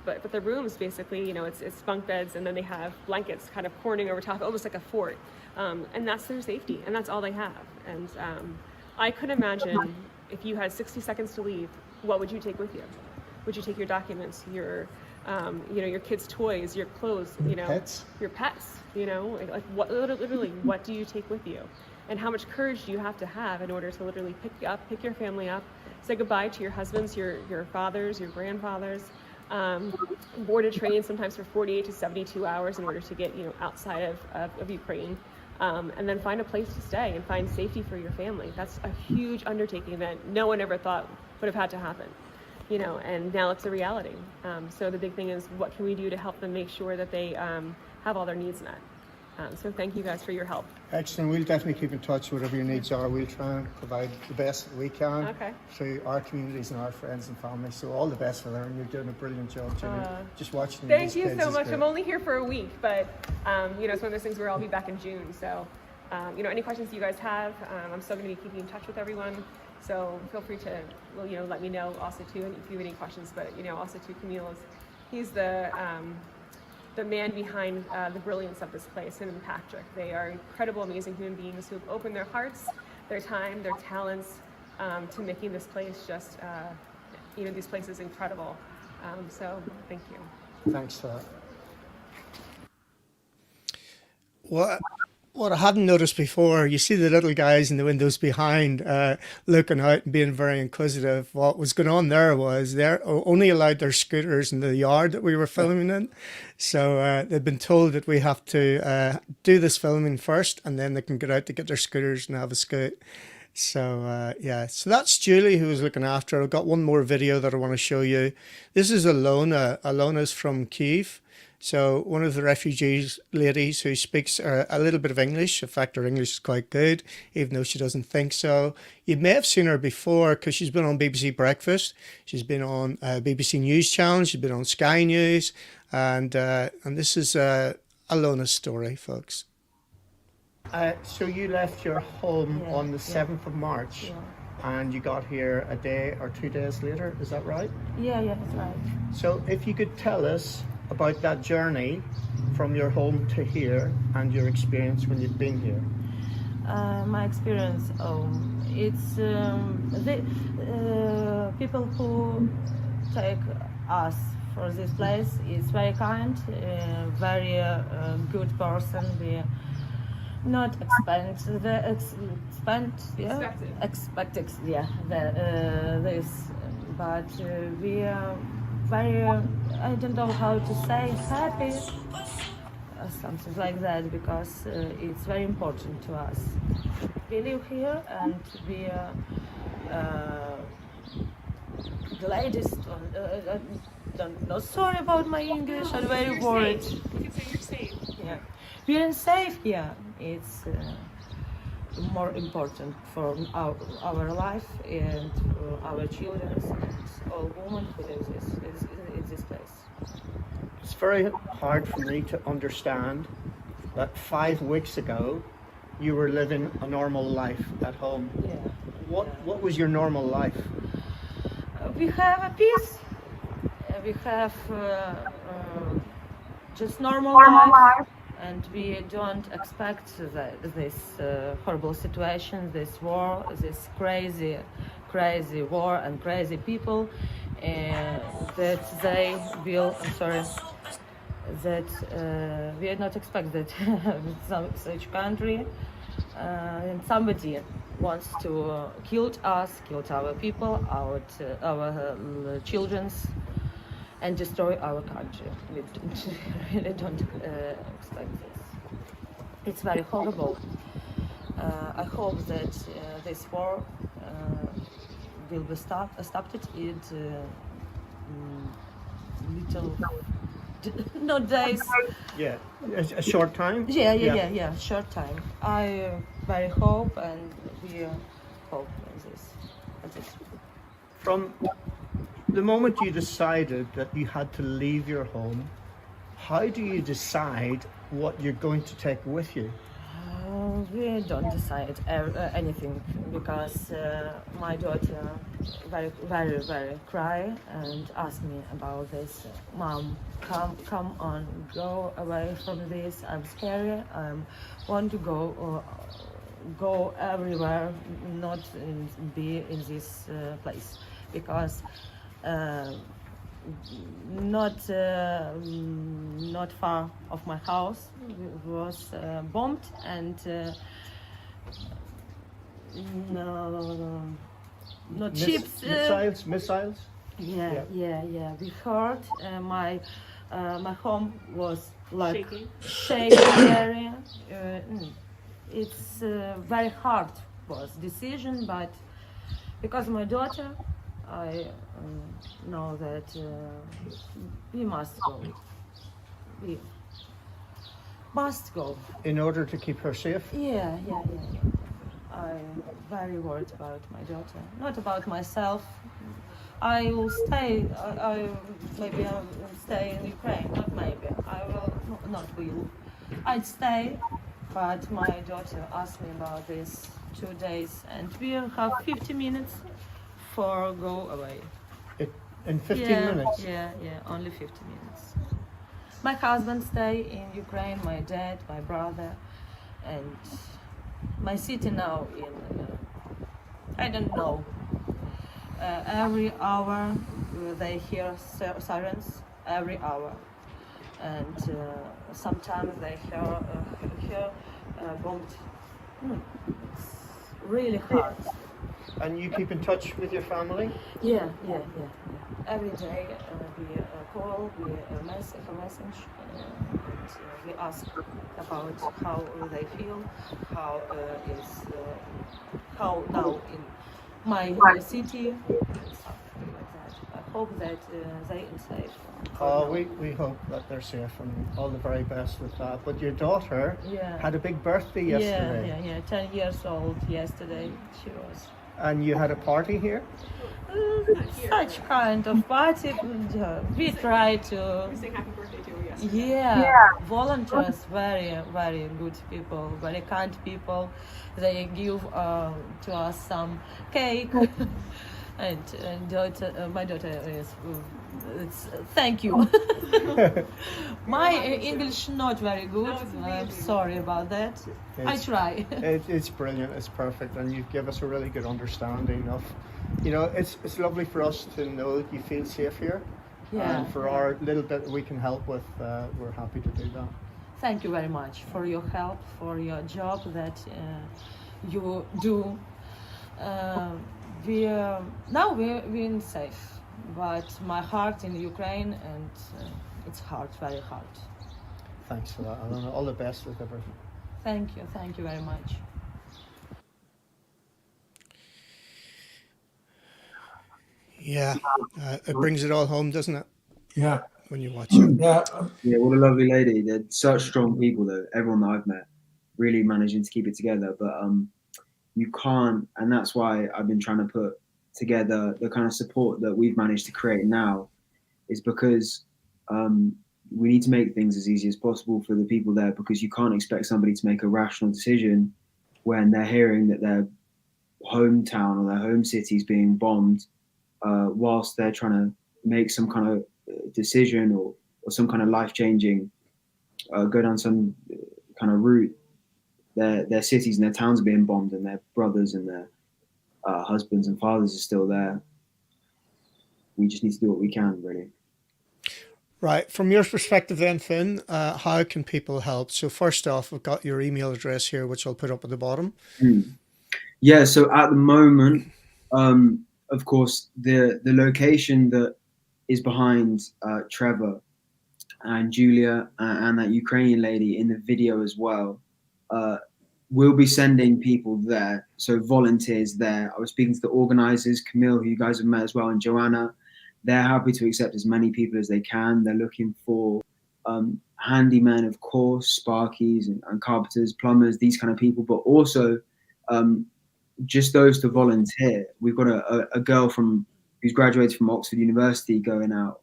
D: But the rooms, basically, you know, it's bunk beds, and then they have blankets kind of corning over top, almost like a fort. And that's their safety, and that's all they have. And I could imagine if you had 60 seconds to leave, what would you take with you? Would you take your documents, your, you know, your kids' toys, your clothes, you know, your pets, you know, like what, literally, what do you take with you? And how much courage do you have to have in order to literally pick your family up, say goodbye to your husbands, your fathers, your grandfathers, board a train sometimes for 48 to 72 hours in order to get, you know, outside of Ukraine, and then find a place to stay and find safety for your family. That's a huge undertaking that no one ever thought would have had to happen, you know, and now it's a reality. So the big thing is, what can we do to help them make sure that they have all their needs met? So thank you guys for your help.
A: Excellent. We'll definitely keep in touch. Whatever your needs are, we'll try and provide the best that we can through our communities and our friends and family. So all the best for them. And you're doing a brilliant job, Jimmy. Just watching
D: Thank
A: these
D: you
A: kids
D: so
A: is
D: much.
A: great.
D: I'm only here for a week, but you know, it's one of those things where I'll be back in June. So you know, any questions you guys have, I'm still going to be keeping in touch with everyone. So feel free to, well, you know, let me know also too, and if you have any questions. But you know, also too, Camille he's the man behind the brilliance of this place, him and Patrick. They are incredible, amazing human beings who have opened their hearts, their time, their talents to making this place just, you know, these places incredible. So thank you.
A: Thanks for that. What I hadn't noticed before, you see the little guys in the windows behind looking out and being very inquisitive. What was going on there was they're only allowed their scooters in the yard that we were filming in. So they've been told that we have to do this filming first, and then they can get out to get their scooters and have a scoot. So yeah, so that's Julie who was looking after it. I've got one more video that I want to show you. This is Alona. Alona's from Kyiv. So one of the refugees ladies who speaks a little bit of English. In fact, her English is quite good, even though she doesn't think so. You may have seen her before because she's been on BBC Breakfast. She's been on BBC News Channel. She's been on Sky News. And this is Alona's story, folks. So you left your home on the 7th of March. And you got here a day or 2 days later, is that right?
E: Yeah, that's right.
A: So if you could tell us about that journey from your home to here and your experience when you've been here.
E: My experience, it's the people who take us for this place is very kind, very good person. We not expected this, but we are very, I don't know how to say, happy, or something like that, because it's very important to us. We live here, and we the ladies don't know. Sorry about my English. I'm very worried.
D: You can say you're safe.
E: Yeah, we are safe here. It's more important for our life and for our children and all women who live in this place.
A: It's very hard for me to understand that 5 weeks ago you were living a normal life at home.
E: Yeah.
A: What was your normal life?
E: We have a peace. We have just normal life. And we don't expect this horrible situation, this war, this crazy war and crazy people, that they will. That we are not expected with such country, and somebody wants to kill us, kill our people, our children's, and destroy our country. We really don't expect this. It's very horrible. I hope that this war will be stopped it little not days.
A: Yeah, a short time.
E: Yeah, short time. I very hope, and we hope this.
A: From the moment you decided that you had to leave your home, how do you decide what you're going to take with you?
E: We don't decide anything because my daughter very cry and ask me about this. Mom, come on, go away from this. I'm scared. I want to go everywhere, not be in this place because. Not far of my house was bombed and not chips.
A: Missiles.
E: Yeah. We heard my home was like shaking area. It's very hard was decision, but because my daughter, I know that we must go. We must go.
A: In order to keep her safe?
E: Yeah. I'm very worried about my daughter, not about myself. I will stay. Maybe I will stay in Ukraine. Not maybe. I will not will. I'd stay, but my daughter asked me about this 2 days, and we have 50 minutes for go away.
A: In 15 minutes?
E: Yeah, only 50 minutes. My husband stay in Ukraine, my dad, my brother, and my city now in, I don't know, every hour they hear sirens, every hour. And sometimes they hear bombed. It's really hard.
A: And you keep in touch with your family?
E: Yeah. Every day we call, we message, and we ask about how they feel, how now in my city, something like that. I hope that they are safe.
A: We hope that they're safe, and all the very best with that. But your daughter had a big birthday yesterday.
E: Yeah, 10 years old yesterday she was.
A: And you had a party here?
E: Such kind of party. We try to.
D: We sing happy birthday to her yesterday.
E: Yeah, volunteers, very good people, very kind people. They give to us some cake, and my daughter is. Thank you. My English not very good. I'm sorry about that. I try.
A: It's brilliant. It's perfect, and you give us a really good understanding of. It's lovely for us to know that you feel safe here.
E: Yeah.
A: And for our little bit we can help with, we're happy to do that.
E: Thank you very much for your help, for your job that you do. We're safe, but my heart in Ukraine, and it's hard, very hard.
A: Thanks for that, Alana. All the best with everything.
E: Thank you very much.
A: Yeah, it brings it all home, doesn't it?
C: Yeah.
A: When you watch it.
B: Yeah, what a lovely lady. They're such strong people, though. Everyone that I've met, really managing to keep it together. But you can't, and that's why I've been trying to put together the kind of support that we've managed to create now, is because we need to make things as easy as possible for the people there, because you can't expect somebody to make a rational decision when they're hearing that their hometown or their home city is being bombed, whilst they're trying to make some kind of decision or some kind of life-changing, go down some kind of route. Their cities and their towns are being bombed, and their brothers and their husbands and fathers are still there. We just need to do what we can, really.
A: Right. From your perspective then, Fynn, how can people help? So first off, we've got your email address here, which I'll put up at the bottom.
B: Yeah, so at the moment, of course, the location that is behind Trevor and Julia and that Ukrainian lady in the video as well, we'll be sending people there, so volunteers there. I was speaking to the organizers, Camille, who you guys have met as well, and Joanna. They're happy to accept as many people as they can. They're looking for handymen, of course, sparkies and carpenters, plumbers, these kind of people, but also just those to volunteer. We've got a girl who's graduated from Oxford University going out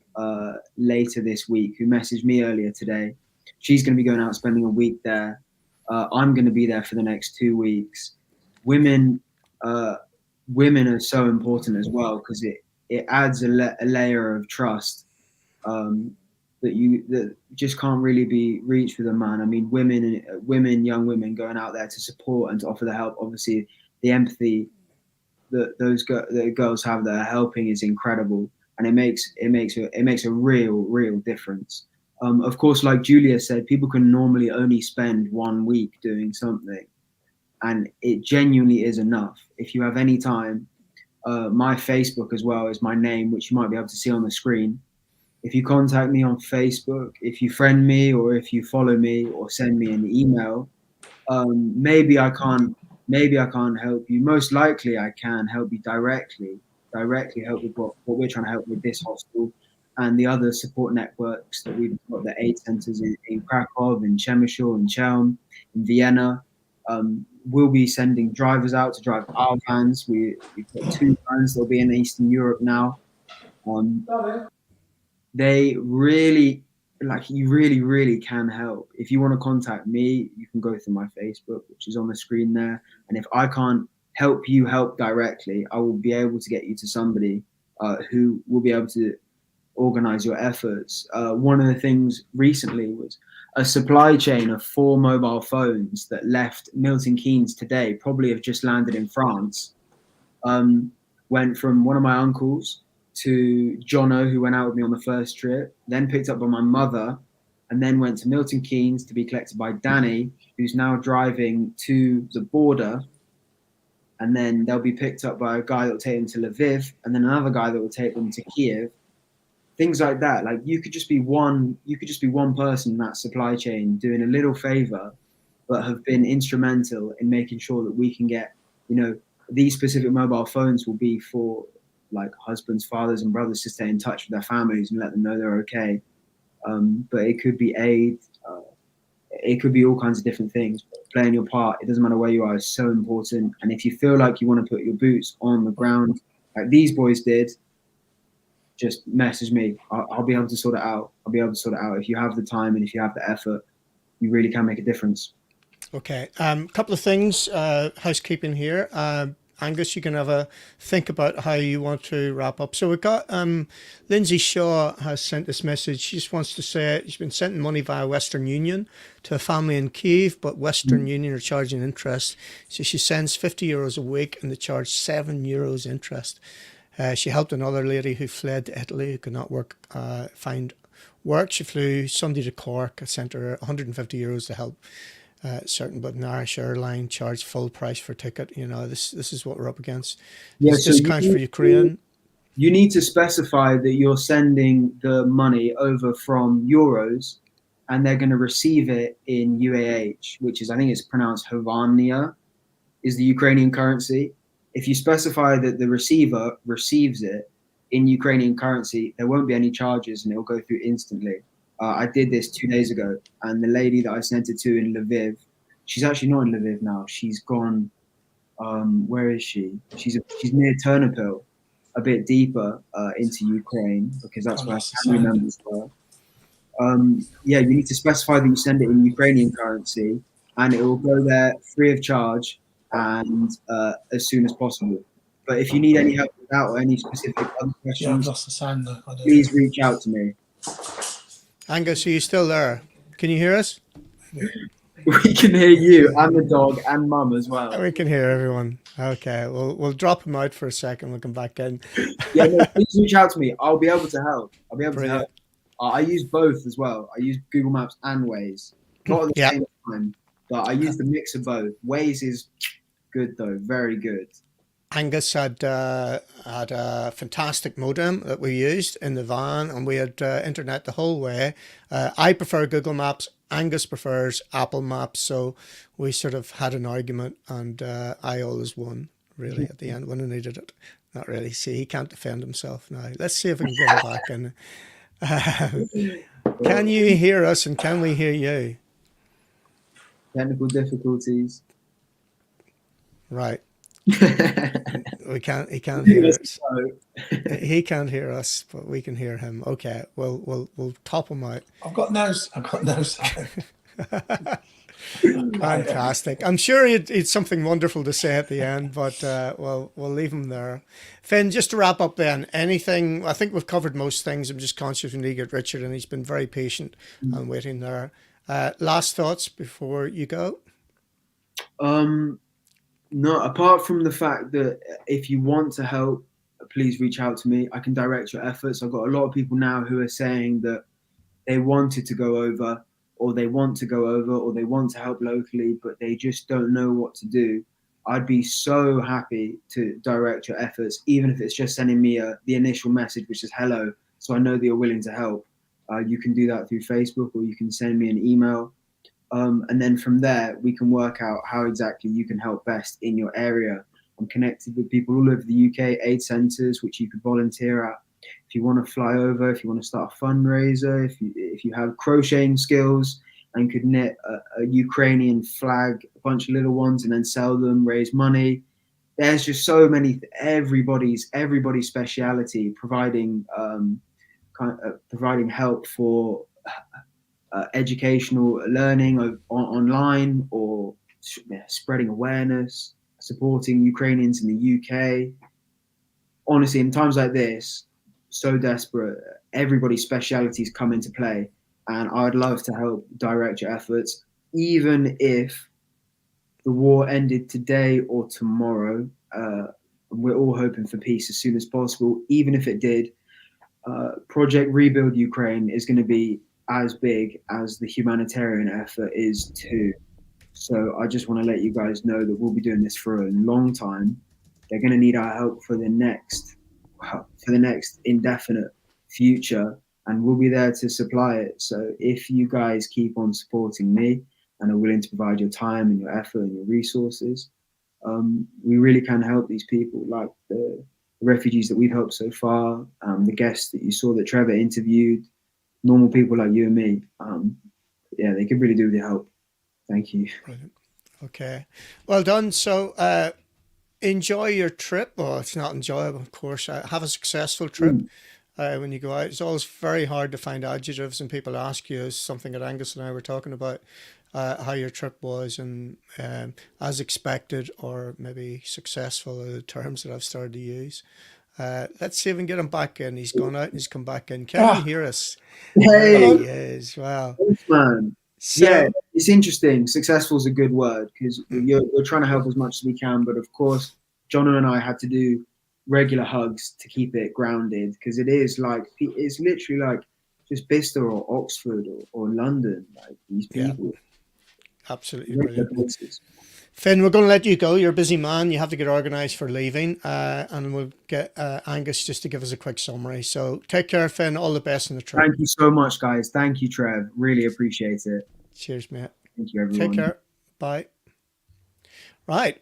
B: later this week, who messaged me earlier today. She's going to be going out spending a week there. I'm going to be there for the next 2 weeks. Women are so important as well, because it adds a layer of trust that just can't really be reached with a man. I mean, young women going out there to support and to offer the help. Obviously, the empathy that the girls have that are helping is incredible, and it makes a real difference. Of course, like Julia said, people can normally only spend 1 week doing something, and it genuinely is enough. If you have any time, my Facebook as well is my name, which you might be able to see on the screen. If you contact me on Facebook, if you friend me, or if you follow me or send me an email, maybe I can't help you. Most likely I can help you directly help with what we're trying to help with this hostel and the other support networks that we've got, the aid centers in Krakow, in Przemysl, in Chelm, in Vienna. We'll be sending drivers out to drive our vans. We've got 2 vans that'll be in Eastern Europe now. They really, you really can help. If you want to contact me, you can go through my Facebook, which is on the screen there. And if I can't help you help directly, I will be able to get you to somebody who will be able to organize your efforts. One of the things recently was a supply chain of 4 mobile phones that left Milton Keynes today, probably have just landed in France. Went from one of my uncles to Jono, who went out with me on the first trip, then picked up by my mother, and then went to Milton Keynes to be collected by Danny, who's now driving to the border. And then they'll be picked up by a guy that will take them to Lviv, and then another guy that will take them to Kiev. Things like that. Like, you could just be one person in that supply chain doing a little favor, but have been instrumental in making sure that we can get, these specific mobile phones will be for like husbands, fathers, and brothers to stay in touch with their families and let them know they're okay. But it could be aid. It could be all kinds of different things. Playing your part, it doesn't matter where you are, is so important. And if you feel like you want to put your boots on the ground, like these boys did, just message me. I'll be able to sort it out. If you have the time and if you have the effort, you really can make a difference.
A: Okay. Couple of things, housekeeping here. Angus, you can have a think about how you want to wrap up. So we've got Lindsay Shaw has sent this message. She just wants to say she's been sending money via Western Union to a family in Kyiv, but Western Union are charging interest. So she sends €50 a week and they charge €7 interest. She helped another lady who fled to Italy, who could not find work. She flew Sunday to Cork. I sent her €150 to help. Certain, but an Irish airline charged full price for ticket. This is what we're up against.
B: Yeah,
A: so discounts for Ukraine.
B: You need to specify that you're sending the money over from euros, and they're going to receive it in UAH, which is, I think it's pronounced Hryvnia, is the Ukrainian currency. If you specify that the receiver receives it in Ukrainian currency, there won't be any charges and it'll go through instantly. I did this 2 days ago, and the lady that I sent it to in Lviv, she's actually not in Lviv now. She's gone. Where is she? She's near Ternopil, a bit deeper into Ukraine, because that's where family members were. You need to specify that you send it in Ukrainian currency, and it will go there free of charge and as soon as possible. But if you need any help with that or any specific other questions,
C: I've lost the sound though.
B: please reach out to me.
A: Angus, are you still there? Can you hear us?
B: We can hear you and the dog and mum as well.
A: We can hear everyone. Okay, we'll drop him out for a second. We'll come back in.
B: Please reach out to me. I'll be able to help.
A: Brilliant.
B: I use both as well. I use Google Maps and Waze. Not at the same time, but I use the mix of both. Waze is good though, very good.
A: Angus had a fantastic modem that we used in the van, and we had internet the whole way. I prefer Google Maps. Angus prefers Apple Maps, so we sort of had an argument, and I always won, really, at the end when I needed it. Not really. See, he can't defend himself now. Let's see if we can get him back in. Can you hear us, and can we hear you?
B: Technical difficulties.
A: Right. We can't. He can't hear us. He can't hear us, but we can hear him. Okay, we'll top him out.
C: I've got no sound.
A: Fantastic. I'm sure he'd something wonderful to say at the end, but we'll leave him there. Fynn, just to wrap up then, anything, I think we've covered most things. I'm just conscious we need to get Richard, and he's been very patient and waiting there. Last thoughts before you go?
B: No, apart from the fact that if you want to help, please reach out to me. I can direct your efforts. I've got a lot of people now who are saying that they wanted to go over, or they want to go over, or they want to help locally, but they just don't know what to do. I'd be so happy to direct your efforts, even if it's just sending me the initial message, which is hello, so I know that you're willing to help. You can do that through Facebook, or you can send me an email. And then from there, we can work out how exactly you can help best in your area. I'm connected with people all over the UK, aid centres, which you could volunteer at. If you want to fly over, if you want to start a fundraiser, if you have crocheting skills and could knit a Ukrainian flag, a bunch of little ones, and then sell them, raise money. There's just so many, everybody's speciality, providing providing help for educational learning online, or spreading awareness, supporting Ukrainians in the UK. Honestly, in times like this, so desperate, everybody's specialities come into play, and I'd love to help direct your efforts, even if the war ended today or tomorrow. We're all hoping for peace as soon as possible. Even if it did, Project Rebuild Ukraine is going to be as big as the humanitarian effort is too. So I just want to let you guys know that we'll be doing this for a long time. They're going to need our help for the next indefinite future, and we'll be there to supply it. So if you guys keep on supporting me and are willing to provide your time and your effort and your resources, we really can help these people, like the refugees that we've helped so far, the guests that you saw that Trevor interviewed, normal people like you and me. Yeah, they could really do with the help. Thank you.
A: Brilliant. Okay, well done. So enjoy your trip. Well, it's not enjoyable, of course. Have a successful trip when you go out. It's always very hard to find adjectives, and people ask you, as something that Angus and I were talking about, how your trip was, and as expected, or maybe successful, are the terms that I've started to use. Let's see if we can get him back in. He's gone out and he's come back in. Can you hear us?
B: Hey,
A: there he is. Wow.
B: Thanks, man. So, yeah, it's interesting. Successful is a good word, because we're trying to help as much as we can. But of course, Jono and I had to do regular hugs to keep it grounded, because it's literally like just Bicester or Oxford or London, like these people.
A: Yeah, absolutely brilliant. Fynn, we're going to let you go. You're a busy man. You have to get organised for leaving, and we'll get Angus just to give us a quick summary. So take care, Fynn. All the best in the trip.
B: Thank you so much, guys. Thank you, Trev. Really appreciate it.
A: Cheers, mate.
B: Thank you, everyone.
A: Take care. Bye. Right.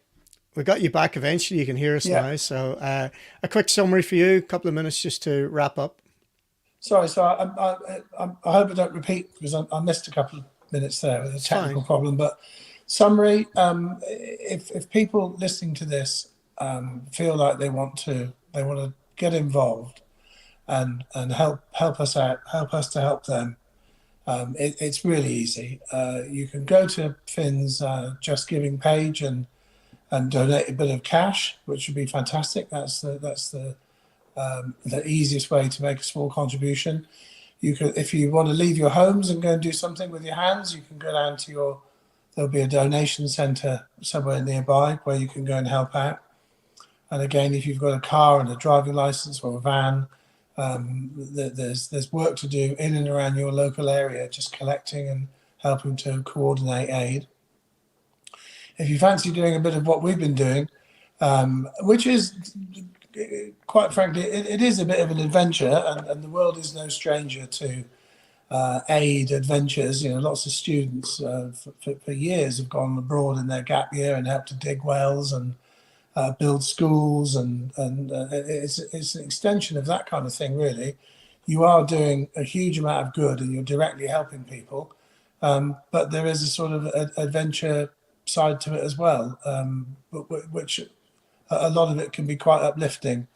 A: We got you back eventually. You can hear us now. So a quick summary for you, a couple of minutes just to wrap up.
C: Sorry, so I hope I don't repeat, because I missed a couple of minutes there with a technical problem, but summary, if people listening to this feel like they want to get involved and help us out, help us to help them, it's really easy. You can go to Fynn's Just Giving page and donate a bit of cash, which would be fantastic. That's the easiest way to make a small contribution. You can, if you want to leave your homes and go and do something with your hands, you can go down to there'll be a donation centre somewhere nearby where you can go and help out. And again, if you've got a car and a driving licence or a van, there's work to do in and around your local area, just collecting and helping to coordinate aid. If you fancy doing a bit of what we've been doing, which is, quite frankly, it is a bit of an adventure, and the world is no stranger to aid adventures. Lots of students for years have gone abroad in their gap year and helped to dig wells and build schools, and it's an extension of that kind of thing, really. You are doing a huge amount of good and you're directly helping people, but there is a sort of adventure side to it as well, which a lot of it can be quite uplifting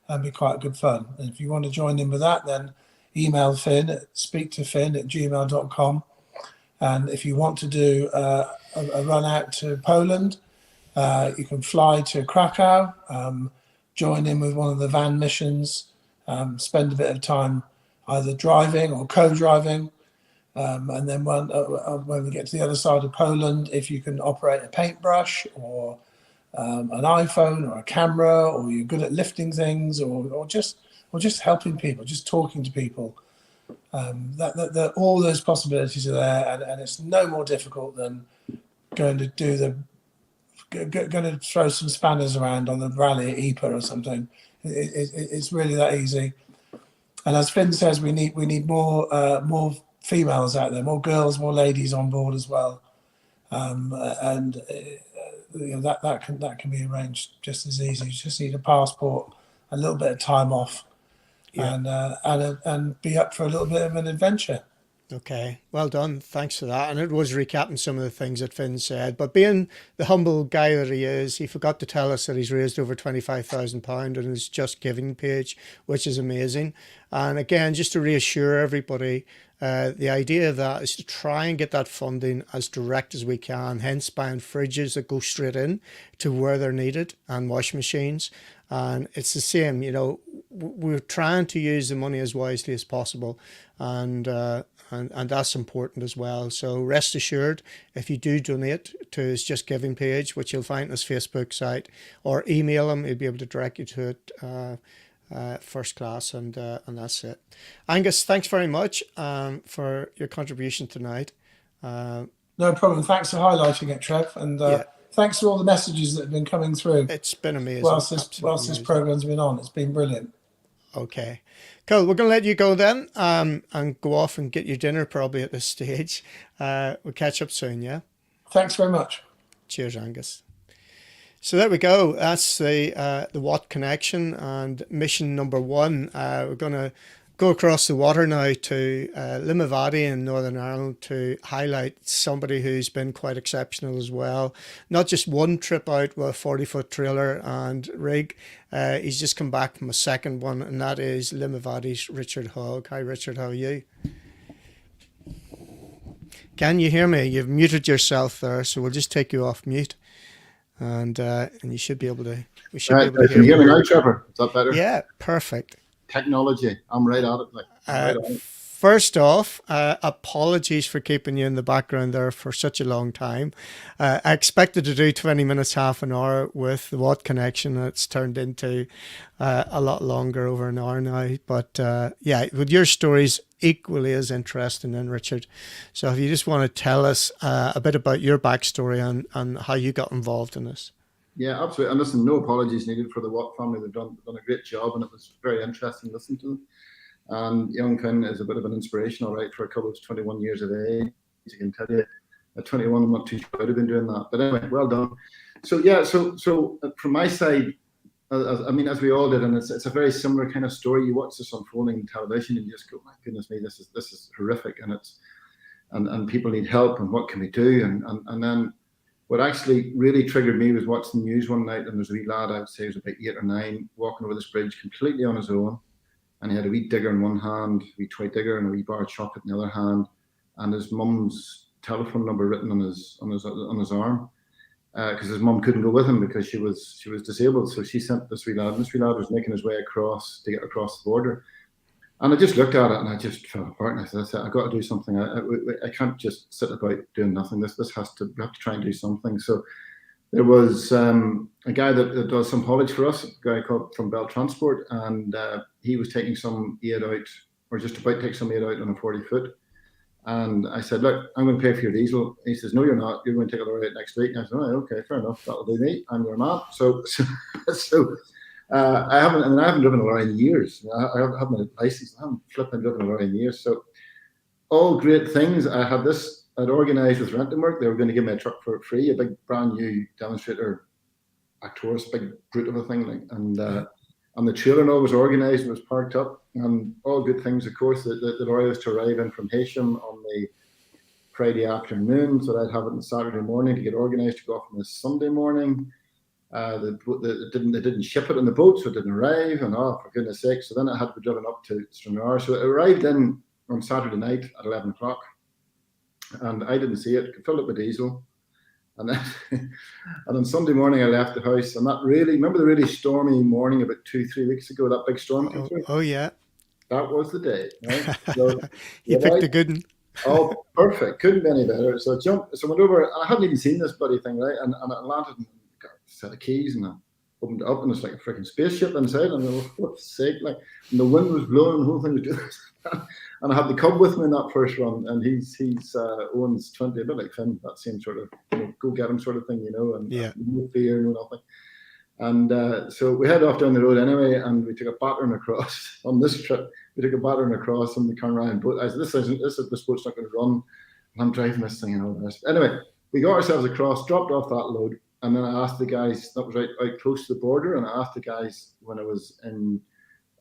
C: and be quite good fun. And if you want to join in with that, then email Fynn at speaktofyn@gmail.com. And if you want to do a run out to Poland, you can fly to Krakow, join in with one of the van missions, spend a bit of time either driving or co-driving. And then when we get to the other side of Poland, if you can operate a paintbrush or an iPhone or a camera, or you're good at lifting things, or just helping people, just talking to people, that all those possibilities are there, and it's no more difficult than going to throw some spanners around on the rally at Ypres or something. It's really that easy. And as Fynn says, we need more females out there, more girls, more ladies on board as well, and that can be arranged just as easy. You just need a passport, a little bit of time off, and be up for a little bit of an adventure.
A: Okay, well done. Thanks for that. And it was recapping some of the things that Fynn said. But being the humble guy that he is, he forgot to tell us that he's raised over £25,000 on his Just Giving page, which is amazing. And again, just to reassure everybody, the idea of that is to try and get that funding as direct as we can, hence buying fridges that go straight in to where they're needed, and wash machines. And it's the same, we're trying to use the money as wisely as possible. And that's important as well. So rest assured, if you do donate to his Just Giving page, which you'll find on his Facebook site, or email him, he'll be able to direct you to it first class, and that's it. Angus, thanks very much for your contribution tonight.
C: No problem. Thanks for highlighting it, Trev, and thanks for all the messages that have been coming through.
A: It's been amazing.
C: Whilst this program's been on, it's been brilliant.
A: Okay, cool. We're going to let you go then, and go off and get your dinner probably at this stage. We'll catch up soon, yeah?
C: Thanks very much.
A: Cheers, Angus. So there we go. That's the Watt connection and mission number 1. We're going to go across the water now to Limavady in Northern Ireland to highlight somebody who's been quite exceptional as well. Not just one trip out with a 40-foot trailer and rig. He's just come back from a second one, and that is Limavady's Richard Hogg. Hi, Richard. How are you? Can you hear me? You've muted yourself there, so we'll just take you off mute. And you should be able to. We should be able to
F: can you hear me now, Trevor? Is that better?
A: Yeah, perfect.
F: Technology. I'm right at it.
A: First off, apologies for keeping you in the background there for such a long time. I expected to do 20 minutes, half an hour with the Watt connection. It's turned into a lot longer, over an hour now. But with your stories equally as interesting, then, Richard. So if you just want to tell us a bit about your backstory and how you got involved in this.
F: Yeah, absolutely. And listen, no apologies needed for the Watt family. They've done a great job, and it was very interesting listening to them. And young Fynn is a bit of an inspiration, all right, for a couple of 21 years of age. I can tell you, at 21, I'm not too sure I'd have been doing that. But anyway, well done. So from my side, as we all did, and it's a very similar kind of story. You watch this unfolding on television, and you just go, my goodness me, this is horrific, and people need help, and what can we do? And then what actually really triggered me was watching the news one night, and there's a wee lad, I would say he was about 8 or 9, walking over this bridge completely on his own. And he had a wee digger in one hand, a wee toy digger, and a wee bar of chocolate in the other hand, and his mum's telephone number written on his arm, because his mum couldn't go with him because she was disabled. So she sent this wee lad, and this wee lad was making his way across to get across the border. And I just looked at it, and I just fell apart, and I said, I've got to do something. I can't just sit about doing nothing. We have to try and do something. So there was a guy that does some haulage for us, a guy called from Bell Transport, and he was taking some aid out, or just about to take some aid out on a 40-foot. And I said, look, I'm going to pay for your diesel. He says, no, you're not. You're going to take it away next week. And I said, oh, okay, fair enough. That'll do me. I'm your man. So I haven't driven a lorry in years. I haven't had a license. I haven't flipping driven a lorry in years. So all great things. I'd organised with renting work. They were going to give me a truck for free, a big brand new demonstrator, Actoris, big brute of a thing. And the trailer and all was organised and was parked up. And all good things, of course. The lorry was to arrive in from Heysham on the Friday afternoon, so I'd have it on Saturday morning to get organised to go off on the Sunday morning. They didn't ship it on the boat, so it didn't arrive. And for goodness sake! So then it had to be driven up to Stranraer. So it arrived in on Saturday night at 11 o'clock, and I didn't see it. Filled it with diesel. And then, and on Sunday morning, I left the house. And remember the really stormy morning about 2-3 weeks ago, that big storm came through?
A: Oh, yeah.
F: That was the day, right? So,
A: you picked a good one.
F: Oh, perfect. Couldn't be any better. So I went over. I hadn't even seen this bloody thing, right? And I landed and got a set of keys and I opened it up and it's like a freaking spaceship inside. And I was, for fuck's sake, like, and the wind was blowing, the whole thing was doing this. And I had the cub with me in that first run, and he's owns 20, a bit like Fynn, that same sort of, go get him sort of thing, and no fear, no nothing. And so we head off down the road anyway, and we took a battering across on this trip. We took a battering across on the Conryan boat. I said, this boat's not going to run. And I'm driving this thing and all the rest. Anyway, we got ourselves across, dropped off that load, and then I asked the guys, that was right out close to the border, and I asked the guys when I was in,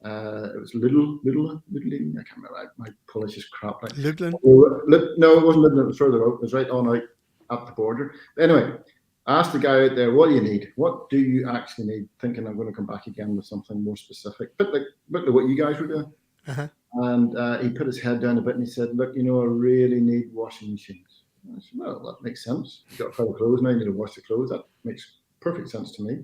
F: it was Lidl, I can't remember, my Polish is crap. Like,
A: Lublin?
F: No, it wasn't Lidl, it was further out. It was right on out at the border. But anyway, I asked the guy out there, what do you need? What do you actually need? Thinking I'm going to come back again with something more specific. But like what you guys were doing.
A: Uh-huh.
F: And he put his head down a bit and he said, look, I really need washing machines. And I said, well, that makes sense. You've got a pile of clothes now, you need to wash the clothes. That makes perfect sense to me.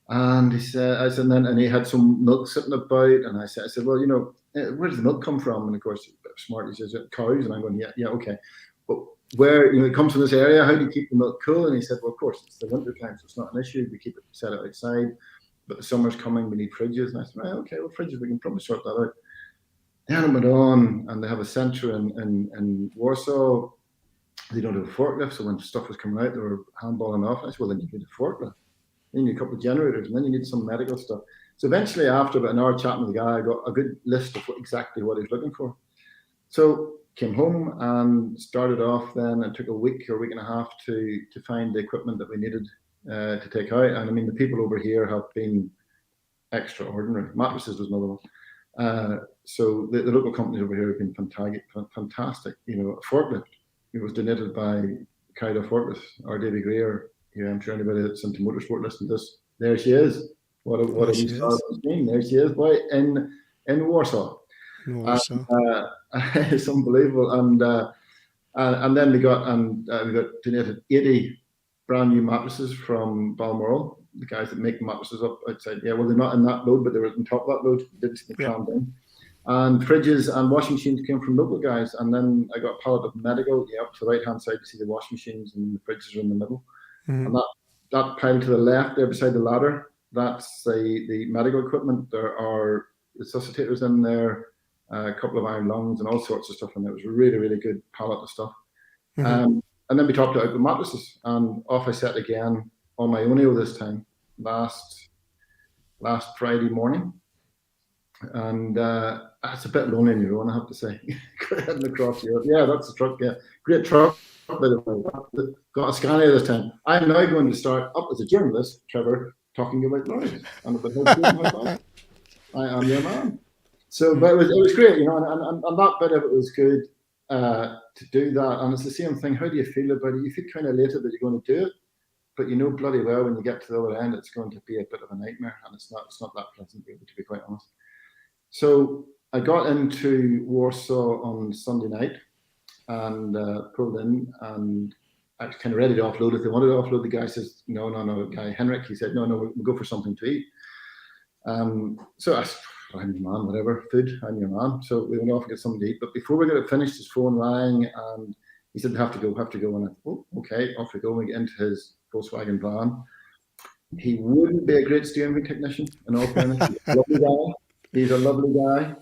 F: And he said, and he had some milk sitting about. And I said, well, where does the milk come from? And of course, he's a bit smart. He says, cows. And I'm going, yeah, okay. But where, it comes from this area, how do you keep the milk cool? And he said, well, of course, it's the winter time, so it's not an issue. We keep it set it outside. But the summer's coming, we need fridges. And I said, right, okay, well, fridges, we can probably sort that out. Then I went on, and they have a centre in Warsaw. They don't have a forklift, so when stuff was coming out, they were handballing off. I said, well, then you need a forklift. Then you need a couple of generators, and then you need some medical stuff. So eventually, after about an hour chatting with the guy, I got a good list of exactly what he was looking for. So came home and started off then. It took a week or week and a half to find the equipment that we needed to take out. And I mean, the people over here have been extraordinary. Mattresses was another one. So the local companies over here have been fantastic. A forklift. It was donated by Carried Off Forklift, or Davy Greer. I'm sure anybody that's into motorsport listening to this. There she is. What a star on the screen. There she is, boy, in Warsaw. It's unbelievable. And then we got donated 80 brand new mattresses from Balmoral. The guys that make the mattresses up outside. Yeah, well, they're not in that load, but they were on top of that load. They did the crammed in. And fridges and washing machines came from local guys. And then I got a pallet of medical. Yeah, up to the right hand side, you see the washing machines, and the fridges are in the middle. Mm-hmm. And that pile to the left there beside the ladder, that's the medical equipment. There are resuscitators in there, a couple of iron lungs, and all sorts of stuff. And it was a really, really good pallet of stuff. Mm-hmm. And then we topped it out with mattresses, and off I set again on my own this time, last Friday morning. And it's a bit lonely on your own, I have to say. Heading across Europe. Yeah, that's the truck. Yeah, great truck. By the way, got a Scania this time. I'm now going to start up as a journalist, Trevor, talking about lorries and about I am your man. So, but it was great, and that bit of it was good to do that. And it's the same thing. How do you feel about it? You feel kind of elated that you're going to do it, but you know bloody well when you get to the other end, it's going to be a bit of a nightmare, and it's not that pleasant, to be quite honest. So I got into Warsaw on Sunday night and pulled in, and I was kind of ready to offload. If they wanted to offload, the guy says, no, guy Henrik, he said, no, we'll go for something to eat. So I said, I'm your man, whatever, food, I'm your man. So we went off and get something to eat. But before we got it finished, his phone rang, and he said, have to go. And I thought, oh, okay, off we go. We get into his Volkswagen van. He wouldn't be a great steering wheel technician, in all fairness. He's a lovely guy.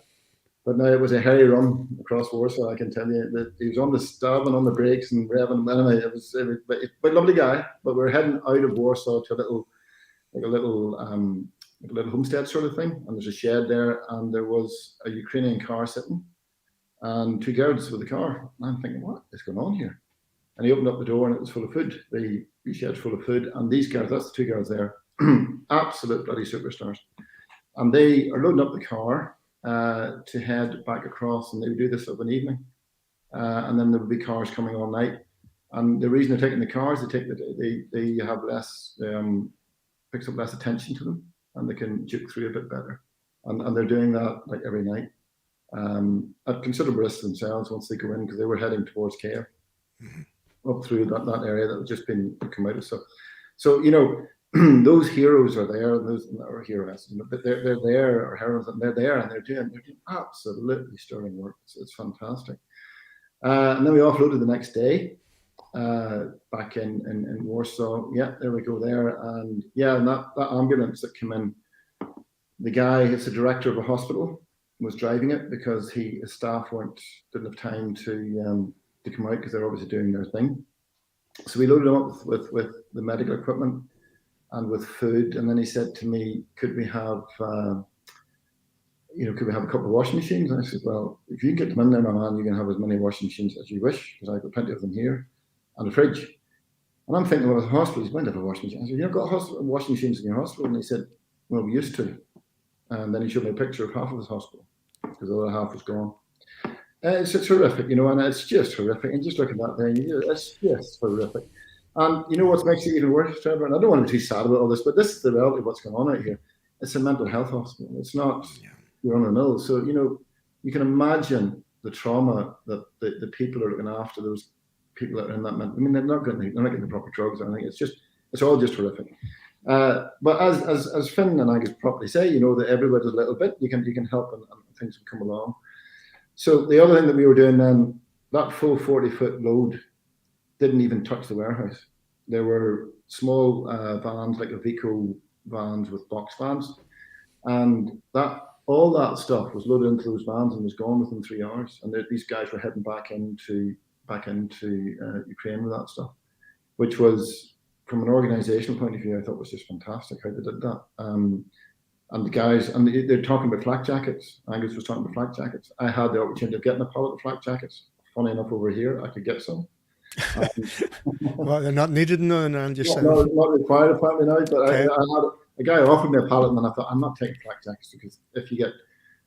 F: But now it was a hairy run across Warsaw. I can tell you that he was on the stabbing on the brakes and revving. Anyway, it was but a lovely guy. But we were heading out of Warsaw to a little homestead sort of thing, and there's a shed there, and there was a Ukrainian car sitting, and 2 girls with the car. And I'm thinking, what is going on here? And he opened up the door, and it was full of food. The shed's full of food, and these girls, that's the 2 girls there, absolute bloody superstars. And they are loading up the car to head back across, and they would do this of an evening, and then there would be cars coming all night. And the reason they're taking the cars, they have less picks up less attention to them, and they can juke through a bit better. And they're doing that like every night at considerable risk themselves once they go in, because they were heading towards Kiev, up through that area that had just been come out of. So you know, those heroes are there, and those are heroes, but they're there, or heroes, and they're there, and they're doing absolutely sterling work. It's fantastic. And then we offloaded the next day back in Warsaw. Yeah, there we go there. And yeah, and that ambulance that came in, the guy, it's the director of a hospital, was driving it because his staff didn't have time to come out because they're obviously doing their thing. So we loaded him up with the medical equipment and with food. And then he said to me, could we have a couple of washing machines? And I said, well, if you can get them in there, my man, you can have as many washing machines as you wish, because I've got plenty of them here, and a fridge. And I'm thinking, well, the hospital, he's going to have a washing machine. I said, you've got washing machines in your hospital? And he said, well, we used to. And then he showed me a picture of half of his hospital, because the other half was gone. It's horrific, you know, and it's just horrific. And just looking at that thing, it's just horrific. And you know what makes it even worse, Trevor? And I don't want to be too sad about all this, but this is the reality of what's going on out here. It's a mental health hospital. It's not you're on a mill. So, you know, you can imagine the trauma that the people are looking after those people that are in that mental. I mean, they're not getting the proper drugs or anything. It's all just horrific. But as Fynn and Angus properly say, you know, that everybody does a little bit. You can help, and things will come along. So the other thing that we were doing then, that full 40-foot load didn't even touch the warehouse. There were small vans, like Vico vans with box vans, and all that stuff was loaded into those vans and was gone within 3 hours. And these guys were heading back into Ukraine with that stuff, which was, from an organizational point of view, I thought was just fantastic how they did that. And the guys, and they're talking about flak jackets. Angus was talking about flak jackets. I had the opportunity of getting a pallet of flak jackets. Funny enough, over here, I could get some.
A: Well, they're not needed now, and just
F: not required apparently now. But okay. I had a guy offered me a pallet, and then I thought, I'm not taking flak jackets, because if you get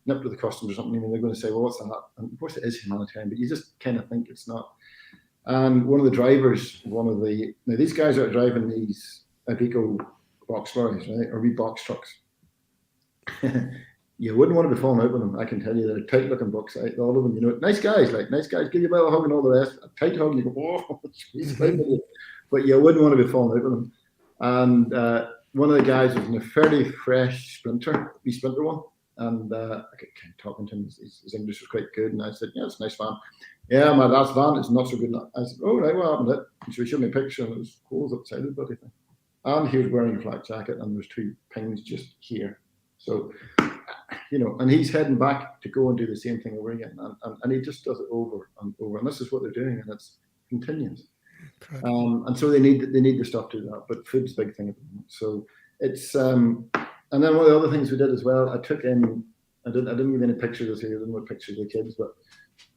F: nipped with the customs or something, I mean, they're going to say, well, what's that? And of course, it is humanitarian, but you just kind of think it's not. And one of the drivers, now these guys are driving these Vico box lorries, right, or wee box trucks. You wouldn't want to be falling out with them, I can tell you. They're tight looking bucks, all of them, you know, nice guys, give you a bit of a hug and all the rest, a tight hug, and you go, oh, geez, but you wouldn't want to be falling out with them. And one of the guys was in a fairly fresh Sprinter one, and I kept talking to him. His English was quite good, and I said, yeah, it's a nice van. Yeah, my last van is not so good. I said, oh, right, what happened to it? And so he showed me a picture, and it was holes outside the bloody thing. And he was wearing a flak jacket, and there's 2 pings just here. So, you know, and he's heading back to go and do the same thing over again, and he just does it over and over, and this is what they're doing, and it's continuous. And so they need the stuff to do that, but food's a big thing at the moment. So it's and then one of the other things we did as well, I didn't give any pictures of this here, I didn't want pictures of the kids, but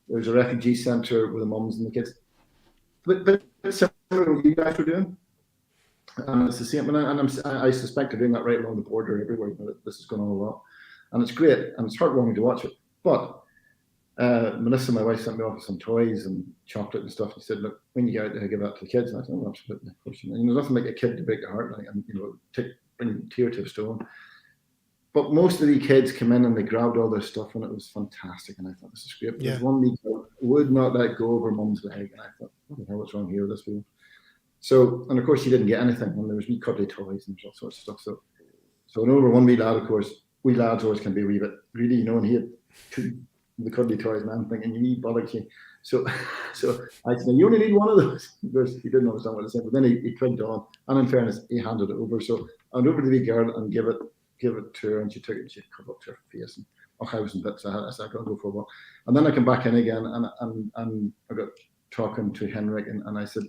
F: there's a refugee centre with the mums and the kids. But similar to what you guys were doing. It's the same, and I suspect they're doing that right along the border everywhere. This is going on a lot, and it's great, and it's heartwarming to watch it. But Melissa, my wife, sent me off with some toys and chocolate and stuff. She said, "Look, when you get out there, give that to the kids." And I said, "Oh, absolutely, of course." And there's nothing like a kid to break their heart, and you know, bring tear to a stone. But most of the kids came in and they grabbed all their stuff, and it was fantastic. And I thought, this is great. Yeah. There's one wee girl would not let go of her mum's leg, and I thought, what the hell, what's wrong here with this people? So, and of course, she didn't get anything, and there was wee cuddly toys and all sorts of stuff. So and over one wee lad, of course, wee lads always can be a wee bit greedy, you know, and he had 2 of the cuddly toys, and I'm thinking, you wee bollocks, you. So I said, you only need one of those, because he didn't understand what I said. But then he clicked on, and in fairness, he handed it over. So I went over to the wee girl and give it to her, and she took it, and she cuddled up to her face, and I was in bits. I said, I got to go for a walk. And then I came back in again, and I got talking to Henrik, and I said,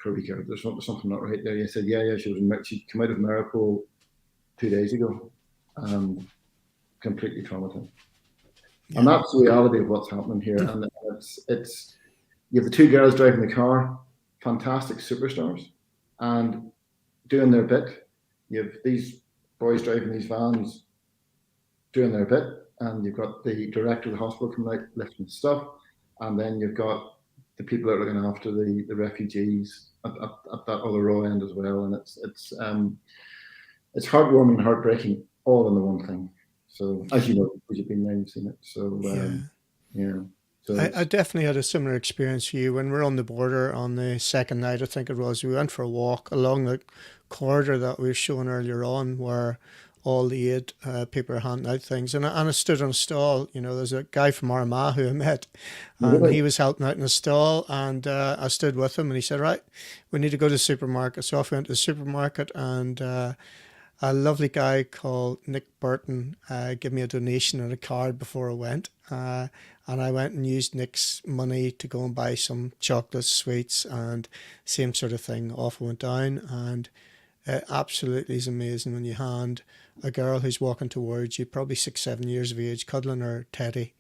F: poor wee girl, there's something not right there. He said, yeah, she came out of Miracle 2 days ago, completely traumatized. Yeah. And that's the reality of what's happening here. And it's you have the two girls driving the car, fantastic superstars, and doing their bit. You have these boys driving these vans, doing their bit, and you've got the director of the hospital coming out lifting stuff, and then you've got the people that are looking after the refugees at that other raw end as well. And it's heartwarming and heartbreaking all in the one thing. So as you know, because you've been there, you've seen it. So yeah. So
A: I definitely had a similar experience for you when we were on the border on the second night. I think it was. We went for a walk along the corridor that we were showing earlier on, where all the aid people are handing out things, and I stood on a stall. You know, there's a guy from Armagh who I met, and he was helping out in a stall, and I stood with him, and he said, "Right, we need to go to the supermarket." So off we went to the supermarket, and a lovely guy called Nick Burton gave me a donation and a card before I went, and I went and used Nick's money to go and buy some chocolates, sweets, and same sort of thing. Off I went down, and it absolutely is amazing when you hand a girl who's walking towards you, probably 6-7 years of age, cuddling her teddy,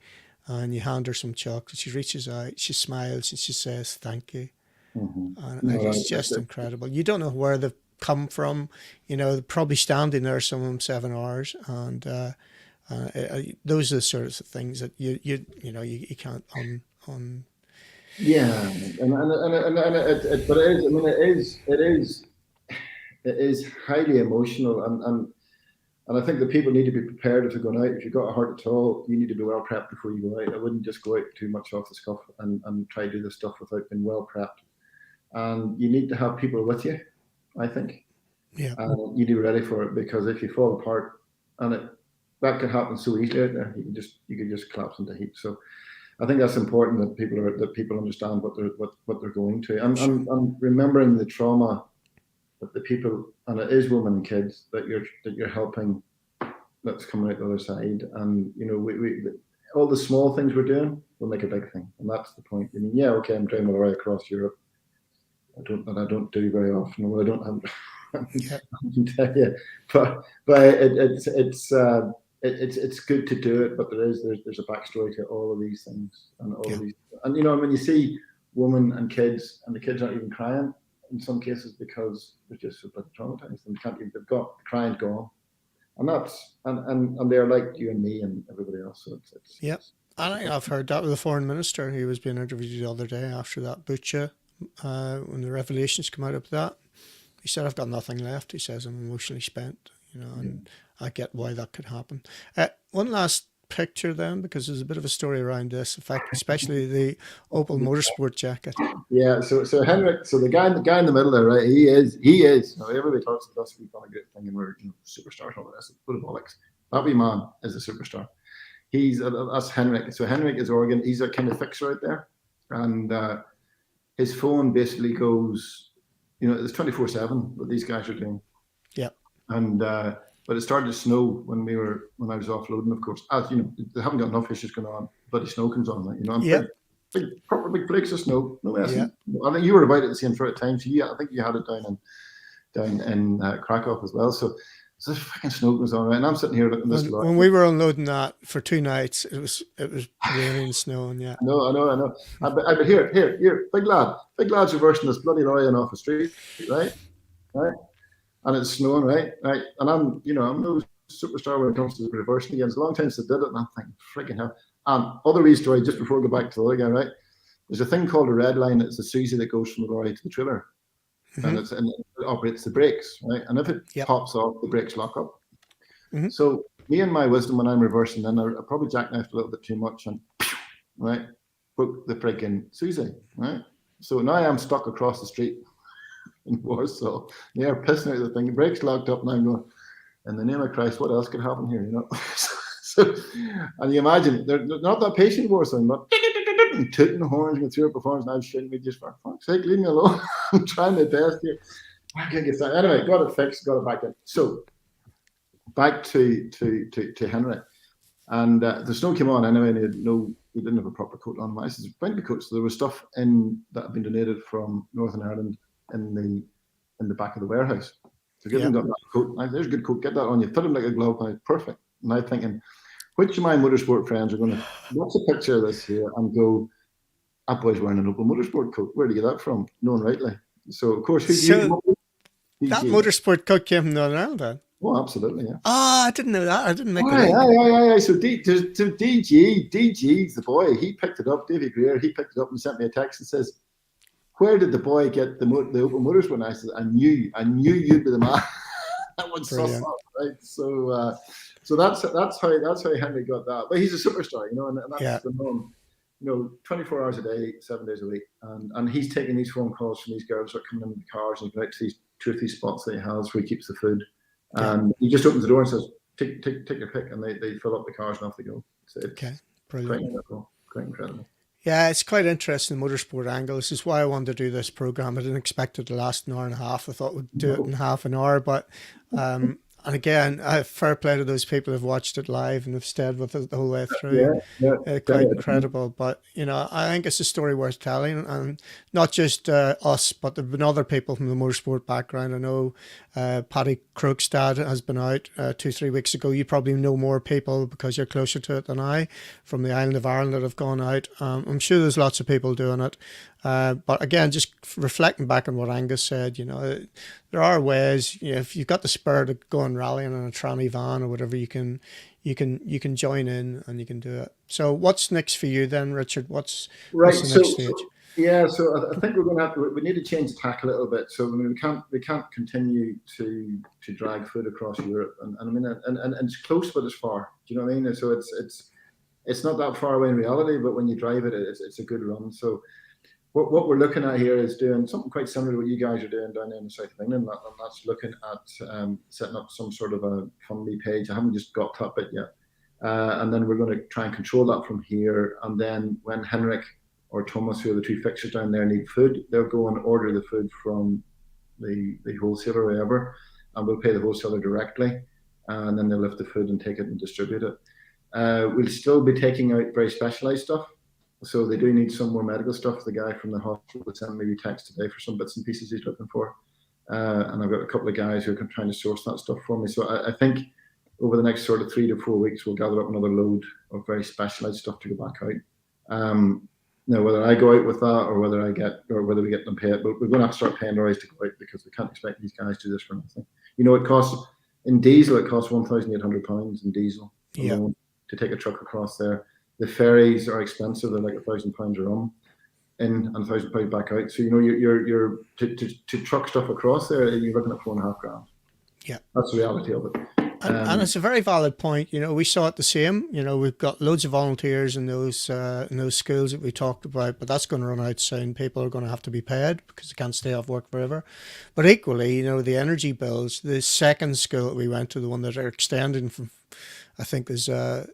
A: and you hand her some chocolate. She reaches out, she smiles, and she says thank you. And it's just incredible. You don't know where they've come from. You know, they're probably standing there, some of them 7 hours, and those are the sorts of things that you can't
F: Yeah, but it is. I mean, it is highly emotional, and I think that people need to be prepared if they're going out. If you've got a heart at all, you need to be well prepped before you go out. I wouldn't just go out too much off the cuff and try to do this stuff without being well prepped. And you need to have people with you, I think.
A: Yeah.
F: And you need to be ready for it, because if you fall apart, and that could happen so easily out there, you could just collapse into heat. So I think that's important that people understand what they're going to, and remembering the trauma that the people, and it is women and kids that you're helping, that's coming out the other side. And you know, we all the small things we're doing will make a big thing, and that's the point. I mean, yeah, okay, I'm driving right across Europe. I don't do very often. Well, I don't have. I can tell you, but it's good to do it. But there's a backstory to all of these things, and all of these, and you know, when you see women and kids, and the kids aren't even crying in some cases because they're just so traumatized, and they've got the crying gone, and that's and they're like you and me and everybody else. So it's
A: And I've heard that with the foreign minister. He was being interviewed the other day after that butcher, when the revelations come out of that. He said, "I've got nothing left." He says, "I'm emotionally spent," you know, and I get why that could happen. One last picture then, because there's a bit of a story around this, in fact, especially the Opel Motorsport jacket.
F: Yeah, so Henrik, so the guy in the middle there, right? He is. Now, everybody talks about us, we've done a great thing, and we're superstars and all this. What bollocks? That wee man is a superstar. That's Henrik. So Henrik is Oregon. He's a kind of fixer out there, and his phone basically goes, you know, it's 24/7 what these guys are doing.
A: Yeah.
F: And but it started to snow when I was offloading, of course. As you know, they haven't got enough issues going on. Bloody snow comes on, like, you know. Proper big flakes of snow. No messing. Yeah. I think you were about at the same sort of time. So I think you had it down in Krakow as well. So this fucking snow goes on, right? And I'm sitting here looking at this.
A: When we were unloading that for 2 nights, it was raining and snowing. Yeah.
F: I know. But here, big lads reversing this bloody lorry off the street, right? And it's snowing, right? And I'm no superstar when it comes to reversing again. It's a long time since I did it, and I'm thinking, freaking hell. Other wee story, just before we go back to the other guy, right? There's a thing called a red line. It's a Susie that goes from the lorry to the trailer, and it operates the brakes, right? And if it pops off, the brakes lock up. So me and my wisdom, when I'm reversing, then I probably jackknifed a little bit too much, and right, broke the freaking Susie, right? So now I'm stuck across the street in Warsaw. They're pissing out the thing. The brakes locked up, and I'm going, in the name of Christ, what else could happen here, you know? So, and you imagine, they're not that patient in Warsaw, but tooting the horns, going through a performance, and I'm shitting me just for fuck's sake, leave me alone. I'm trying my best here. I can't get that. Anyway, got it fixed, got it back in. So back to Henrik. And the snow came on anyway, and we didn't have a proper coat on. I said, "Find the coat." So there was stuff in that had been donated from Northern Ireland in the back of the warehouse. So give them that coat. There's a good coat. Get that on you. Fit him like a glove. Perfect. And I'm thinking, which of my motorsport friends are going to watch a picture of this here and go, "That boy's wearing an Opel motorsport coat. Where did you get that from?" Known rightly. So of course,
A: that motorsport coat came from Northern Ireland then?
F: Oh, absolutely, yeah.
A: I didn't know that. I didn't make it.
F: Yeah. So DG's the boy. He picked it up. Davy Greer. He picked it up and sent me a text and says, "Where did the boy get the Opel motorsport?" And I said, "I knew you'd be the man." That was sus up, right? So that's how Henry got that. But he's a superstar, and that's the norm. 24 hours a day, 7 days a week, and he's taking these phone calls from these girls that are coming in the cars and going out to these 2 or 3 spots that he has where he keeps the food. And he just opens the door and says, take your pick, and they fill up the cars and off they go. So it's brilliant. Quite incredible.
A: Yeah, it's quite interesting, the motorsport angle. This is why I wanted to do this program. I didn't expect it to last an hour and a half. I thought we'd do it in half an hour, but and again, fair play to those people who've watched it live and have stayed with it the whole way through. Quite incredible. But, I think it's a story worth telling. And not just us, but there have been other people from the motorsport background. I know Paddy Krogstad has been out 2-3 weeks ago. You probably know more people because you're closer to it than I, from the island of Ireland, that have gone out. I'm sure there's lots of people doing it. But again, just reflecting back on what Angus said, there are ways. If you've got the spur to go and rally in a trammy van or whatever, you can join in and you can do it. So, what's next for you then, Richard? What's the next stage?
F: So I think we need to change the tack a little bit. So we can't continue to drag food across Europe, and I mean, and it's close but it's far. Do you know what I mean? So it's not that far away in reality, but when you drive it, it's a good run. So what we're looking at here is doing something quite similar to what you guys are doing down there in the south of England, and that's looking at setting up some sort of a FundMe page. I haven't just got that bit yet, and then we're going to try and control that from here. And then when Henrik or Thomas, who are the 2 fixers down there, need food, they'll go and order the food from the wholesaler or wherever, and we'll pay the wholesaler directly, and then they'll lift the food and take it and distribute it. We'll still be taking out very specialised stuff. So they do need some more medical stuff. The guy from the hospital sent me a text today for some bits and pieces he's looking for. And I've got a couple of guys who are trying to source that stuff for me. So I think over the next sort of 3 to 4 weeks, we'll gather up another load of very specialised stuff to go back out. Now, whether I go out with that or whether we get them paid, but we're going to have to start paying guys to go out because we can't expect these guys to do this for nothing. It costs in diesel. It costs £1,800 in diesel alone to take a truck across there. The ferries are expensive; they're like £1,000 a run in and £1,000 back out. So you're to truck stuff across there, you're looking at $4.5 grand.
A: Yeah,
F: that's the reality of it.
A: And it's a very valid point. We saw it the same. We've got loads of volunteers in those schools that we talked about, but that's going to run out soon. People are going to have to be paid because they can't stay off work forever. But equally, the energy bills. The second school that we went to, the one that are extending from, I think they're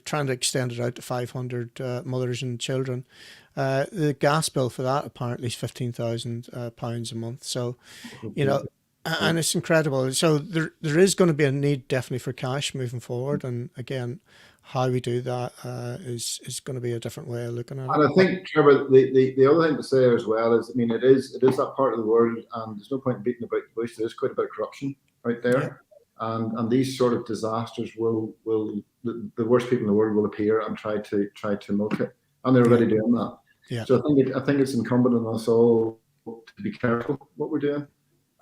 A: trying to extend it out to 500 mothers and children. The gas bill for that apparently is £15,000 a month. So, and it's incredible. So there is going to be a need definitely for cash moving forward. And again, how we do that is going to be a different way of looking at it.
F: And I think, Trevor, the other thing to say as well is, it is that part of the world, and there's no point in beating about the bush. There is quite a bit of corruption out there. Yeah. And these sort of disasters will the worst people in the world will appear and try to milk it, and they're already doing that. Yeah. So I think it's incumbent on us all to be careful what we're doing,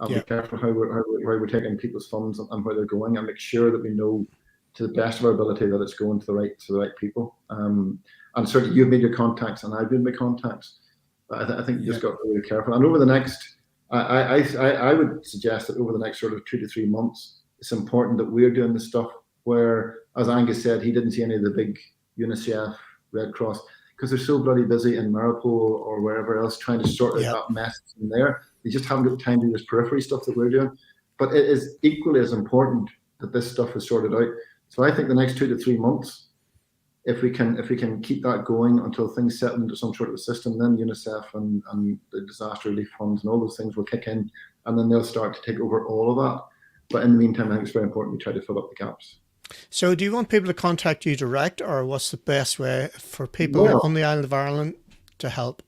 F: and be careful how we're taking people's funds and where they're going, and make sure that we know to the best of our ability that it's going to the right people. And certainly you've made your contacts, and I've made my contacts. But I think you just got to be really careful. And over the next, I would suggest that over the next sort of 2 to 3 months, it's important that we're doing the stuff where, as Angus said, he didn't see any of the big UNICEF, Red Cross, because they're so bloody busy in Maripol or wherever else trying to sort out that mess in there. They just haven't got time to do this periphery stuff that we're doing. But it is equally as important that this stuff is sorted out. So I think the next 2 to 3 months, if we can keep that going until things settle into some sort of a system, then UNICEF and the disaster relief funds and all those things will kick in, and then they'll start to take over all of that. But in the meantime, I think it's very important we try to fill up the gaps.
A: So do you want people to contact you direct, or what's the best way for people
F: Well,
A: on the island of Ireland to help?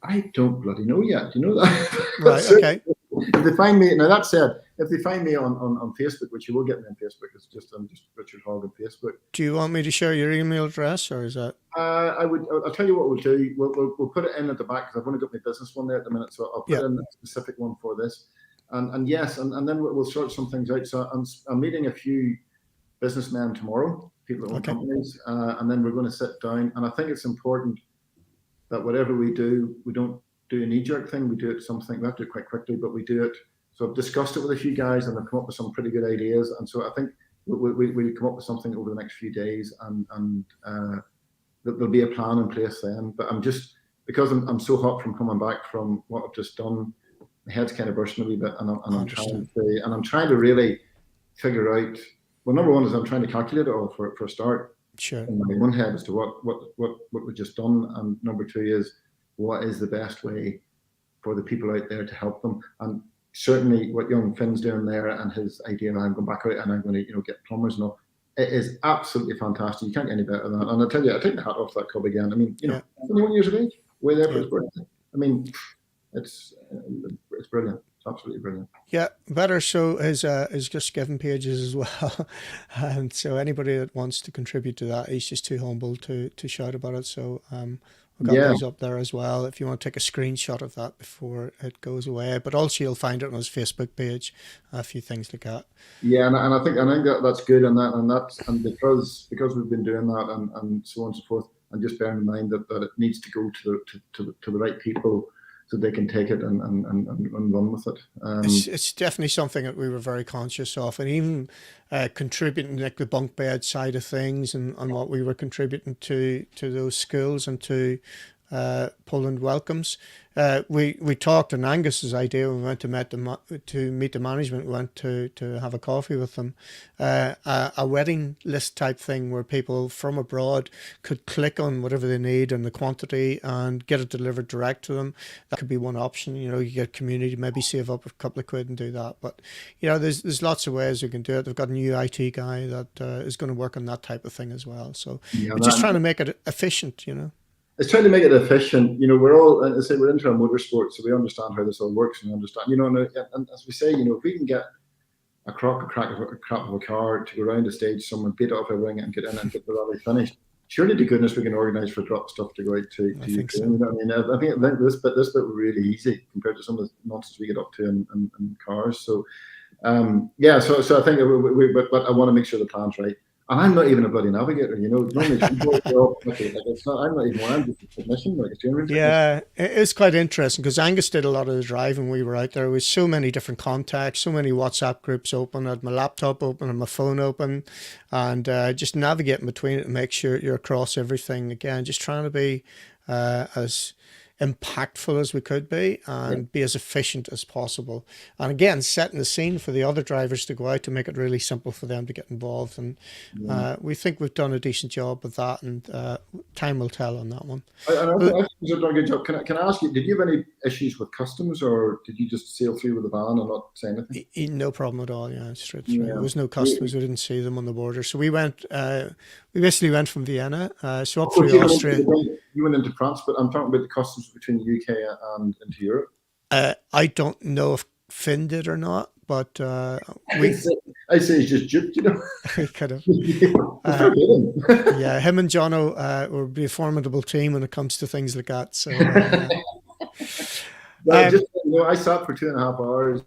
F: I don't bloody know yet. Do you know that?
A: Right,
F: So,
A: okay.
F: if they find me, now that said, if they find me on Facebook, which you will get me on Facebook, I'm just Richard Hogg on Facebook.
A: Do you want me to share your email address, or is that?
F: I'll tell you what we'll do. We'll put it in at the back, because I've only got my business one there at the minute, so I'll put in a specific one for this. And yes, and then we'll sort some things out. So I'm meeting a few businessmen tomorrow, people that own companies, and then we're going to sit down. And I think it's important that whatever we do, we don't do a knee-jerk thing. We do it something, we have to do it quite quickly, but we do it. So I've discussed it with a few guys, and they've come up with some pretty good ideas. And so I think we'll come up with something over the next few days, and there'll be a plan in place then. But I'm just, because I'm so hot from coming back from what I've just done, my head's kind of bursting a wee bit, and I'm trying to really figure out. Well, number one is I'm trying to calculate it all for a start.
A: Sure.
F: In my own head as to what we've just done, and number two is what is the best way for the people out there to help them. And certainly what young Finn's doing there, and his idea, I'm going back out and I'm going to get plumbers and all. It is absolutely fantastic. You can't get any better than that. And I tell you, I take the hat off that cub again. I mean, 21 years of age, way there for his birthday. I mean, it's brilliant. It's absolutely brilliant.
A: Yeah, better so is just giving pages as well. And so anybody that wants to contribute to that, he's just too humble to shout about it. So we've got those up there as well, if you want to take a screenshot of that before it goes away. But also you'll find it on his Facebook page, a few things like that.
F: Yeah, and I think that's good, and because we've been doing that and so on and so forth, and just bearing in mind that it needs to go to the right people, so they can take it and run with it.
A: It's definitely something that we were very conscious of, and even contributing like the bunk bed side of things, and what we were contributing to those schools and to Poland welcomes. We talked on Angus's idea when we went to meet the management. We went to have a coffee with them. A wedding list type thing where people from abroad could click on whatever they need and the quantity and get it delivered direct to them. That could be one option. You get community, maybe save up a couple of quid and do that. But there's lots of ways we can do it. They've got a new IT guy that is going to work on that type of thing as well. So we're just trying to make it efficient.
F: It's trying to make it efficient. We're all, as I say, we're into our motorsport, so we understand how this all works, and understand, and as we say, if we can get a crap of a car to go around the stage, someone beat it off a ring and get in and get the rally finished, surely to goodness we can organise for drop stuff to go out to Ukraine. So. I think this bit were really easy compared to some of the nonsense we get up to in cars. So, so I think but I want to make sure the plan's right. And I'm not even a bloody navigator, Normally, I'm not even one. I'm just a technician, like a steering wheel.
A: Yeah, it is quite interesting because Angus did a lot of the driving. We were out there with so many different contacts, so many WhatsApp groups open. I had my laptop open and my phone open, and just navigating between it and make sure you're across everything. Again, just trying to be as impactful as we could be and be as efficient as possible, and again setting the scene for the other drivers to go out to make it really simple for them to get involved, and we think we've done a decent job with that, and time will tell on that one.
F: I think you've done a good job. Can I ask you, did you have any issues with customs, or did you just sail through with the van and not say anything?
A: No problem at all. Straight through. There was no customs. We didn't see them on the border, so we went we basically went from Vienna so up through Austria.
F: You went into France, but I'm talking about the customs between the UK and into Europe.
A: I don't know if Fynn did or not, but
F: I say he's just juked,
A: kind of. Yeah, him and Jono will be a formidable team when it comes to things like that. So,
F: I sat for 2.5 hours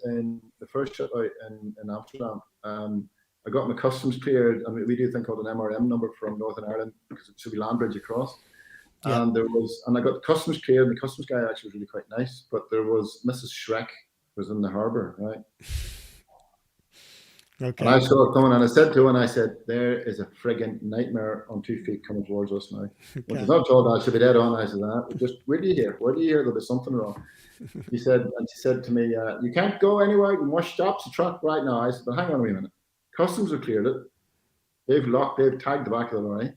F: in the first trip out in Amsterdam. I got my customs cleared. I mean, we do a thing called an MRM number from Northern Ireland, because it should be land bridge across. Yeah. And I got the customs cleared, and the customs guy actually was really quite nice. But there was Mrs. Shrek was in the harbour, right?
A: Okay.
F: And I saw it coming, and I said to her, I said, "There is a frigging nightmare on 2 feet coming towards us now." Okay. Well, I was not told that I should be dead on. I said, "Just where do you hear? Where do you hear there'll be something wrong?" She said to me, "You can't go anywhere. You must stop the truck right now." I said, "But hang on a wee minute. Customs have cleared it. They've tagged the back of the lorry.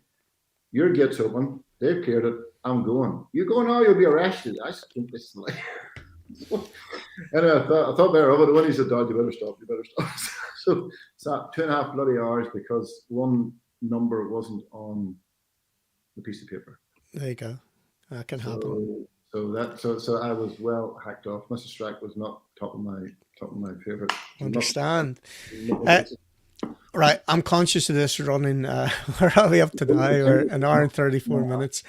F: Your gate's open. They've cleared it. I'm going. You go now, you'll be arrested." I said, So, anyway, I thought better of it. When he said, "Dad, you better stop. You better stop." So sat 2.5 bloody hours because one number wasn't on the piece of paper.
A: There you go. That can happen.
F: So I was well hacked off. Mrs. Strike was not top of my favourite.
A: Understand. Right, I'm conscious of this running. Where are we up to now? We're an hour and 34 minutes.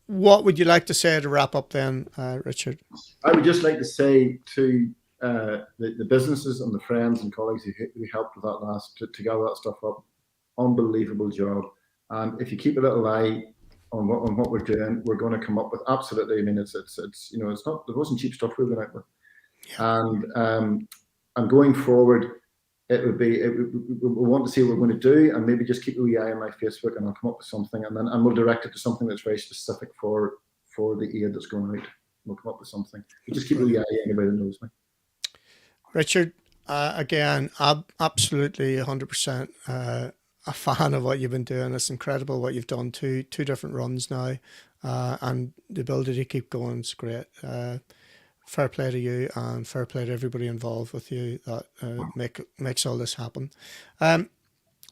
A: What would you like to say to wrap up then, Richard?
F: I would just like to say to the businesses and the friends and colleagues who helped with that to gather that stuff up, unbelievable job. And if you keep a little eye on what we're doing, we're going to come up with absolutely. I mean, it's you know, it's not, there wasn't cheap stuff we were going out with, and going forward, we want to see what we're going to do, and maybe just keep a wee eye on my Facebook, and I'll come up with something, and we'll direct it to something that's very specific for the aid that's going out. We'll come up with something. We'll just keep a wee eye on anybody that knows me.
A: Richard, again, absolutely 100% a fan of what you've been doing. It's incredible what you've done. Two different runs now, and the ability to keep going is great. Fair play to you, and fair play to everybody involved with you that makes all this happen.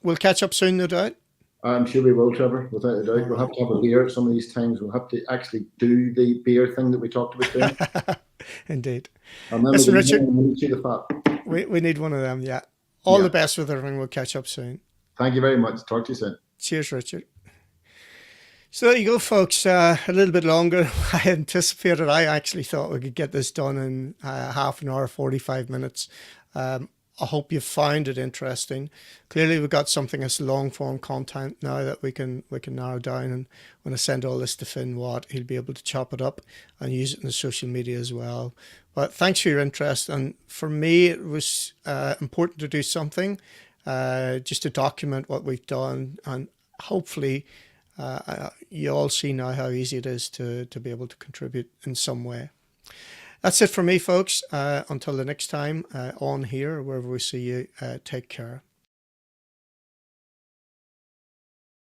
A: We'll catch up soon, no doubt.
F: I'm sure we will, Trevor, without a doubt. We'll have to have a beer some of these times. We'll have to actually do the beer thing that we talked about doing.
A: Indeed.
F: And then
A: listen, Richard,
F: we
A: need one of them, yeah. All the best with everything. We'll catch up soon.
F: Thank you very much. Talk to you soon.
A: Cheers, Richard. So there you go, folks. A little bit longer I anticipated. I actually thought we could get this done in half an hour, 45 minutes. I hope you found it interesting. Clearly, we've got something that's long-form content now that we can narrow down. And when I send all this to Fynn Watt, he'll be able to chop it up and use it in the social media as well. But thanks for your interest. And for me, it was important to do something just to document what we've done, and hopefully you all see now how easy it is to be able to contribute in some way. That's it for me, folks. Until the next time on here, wherever we see you, take care.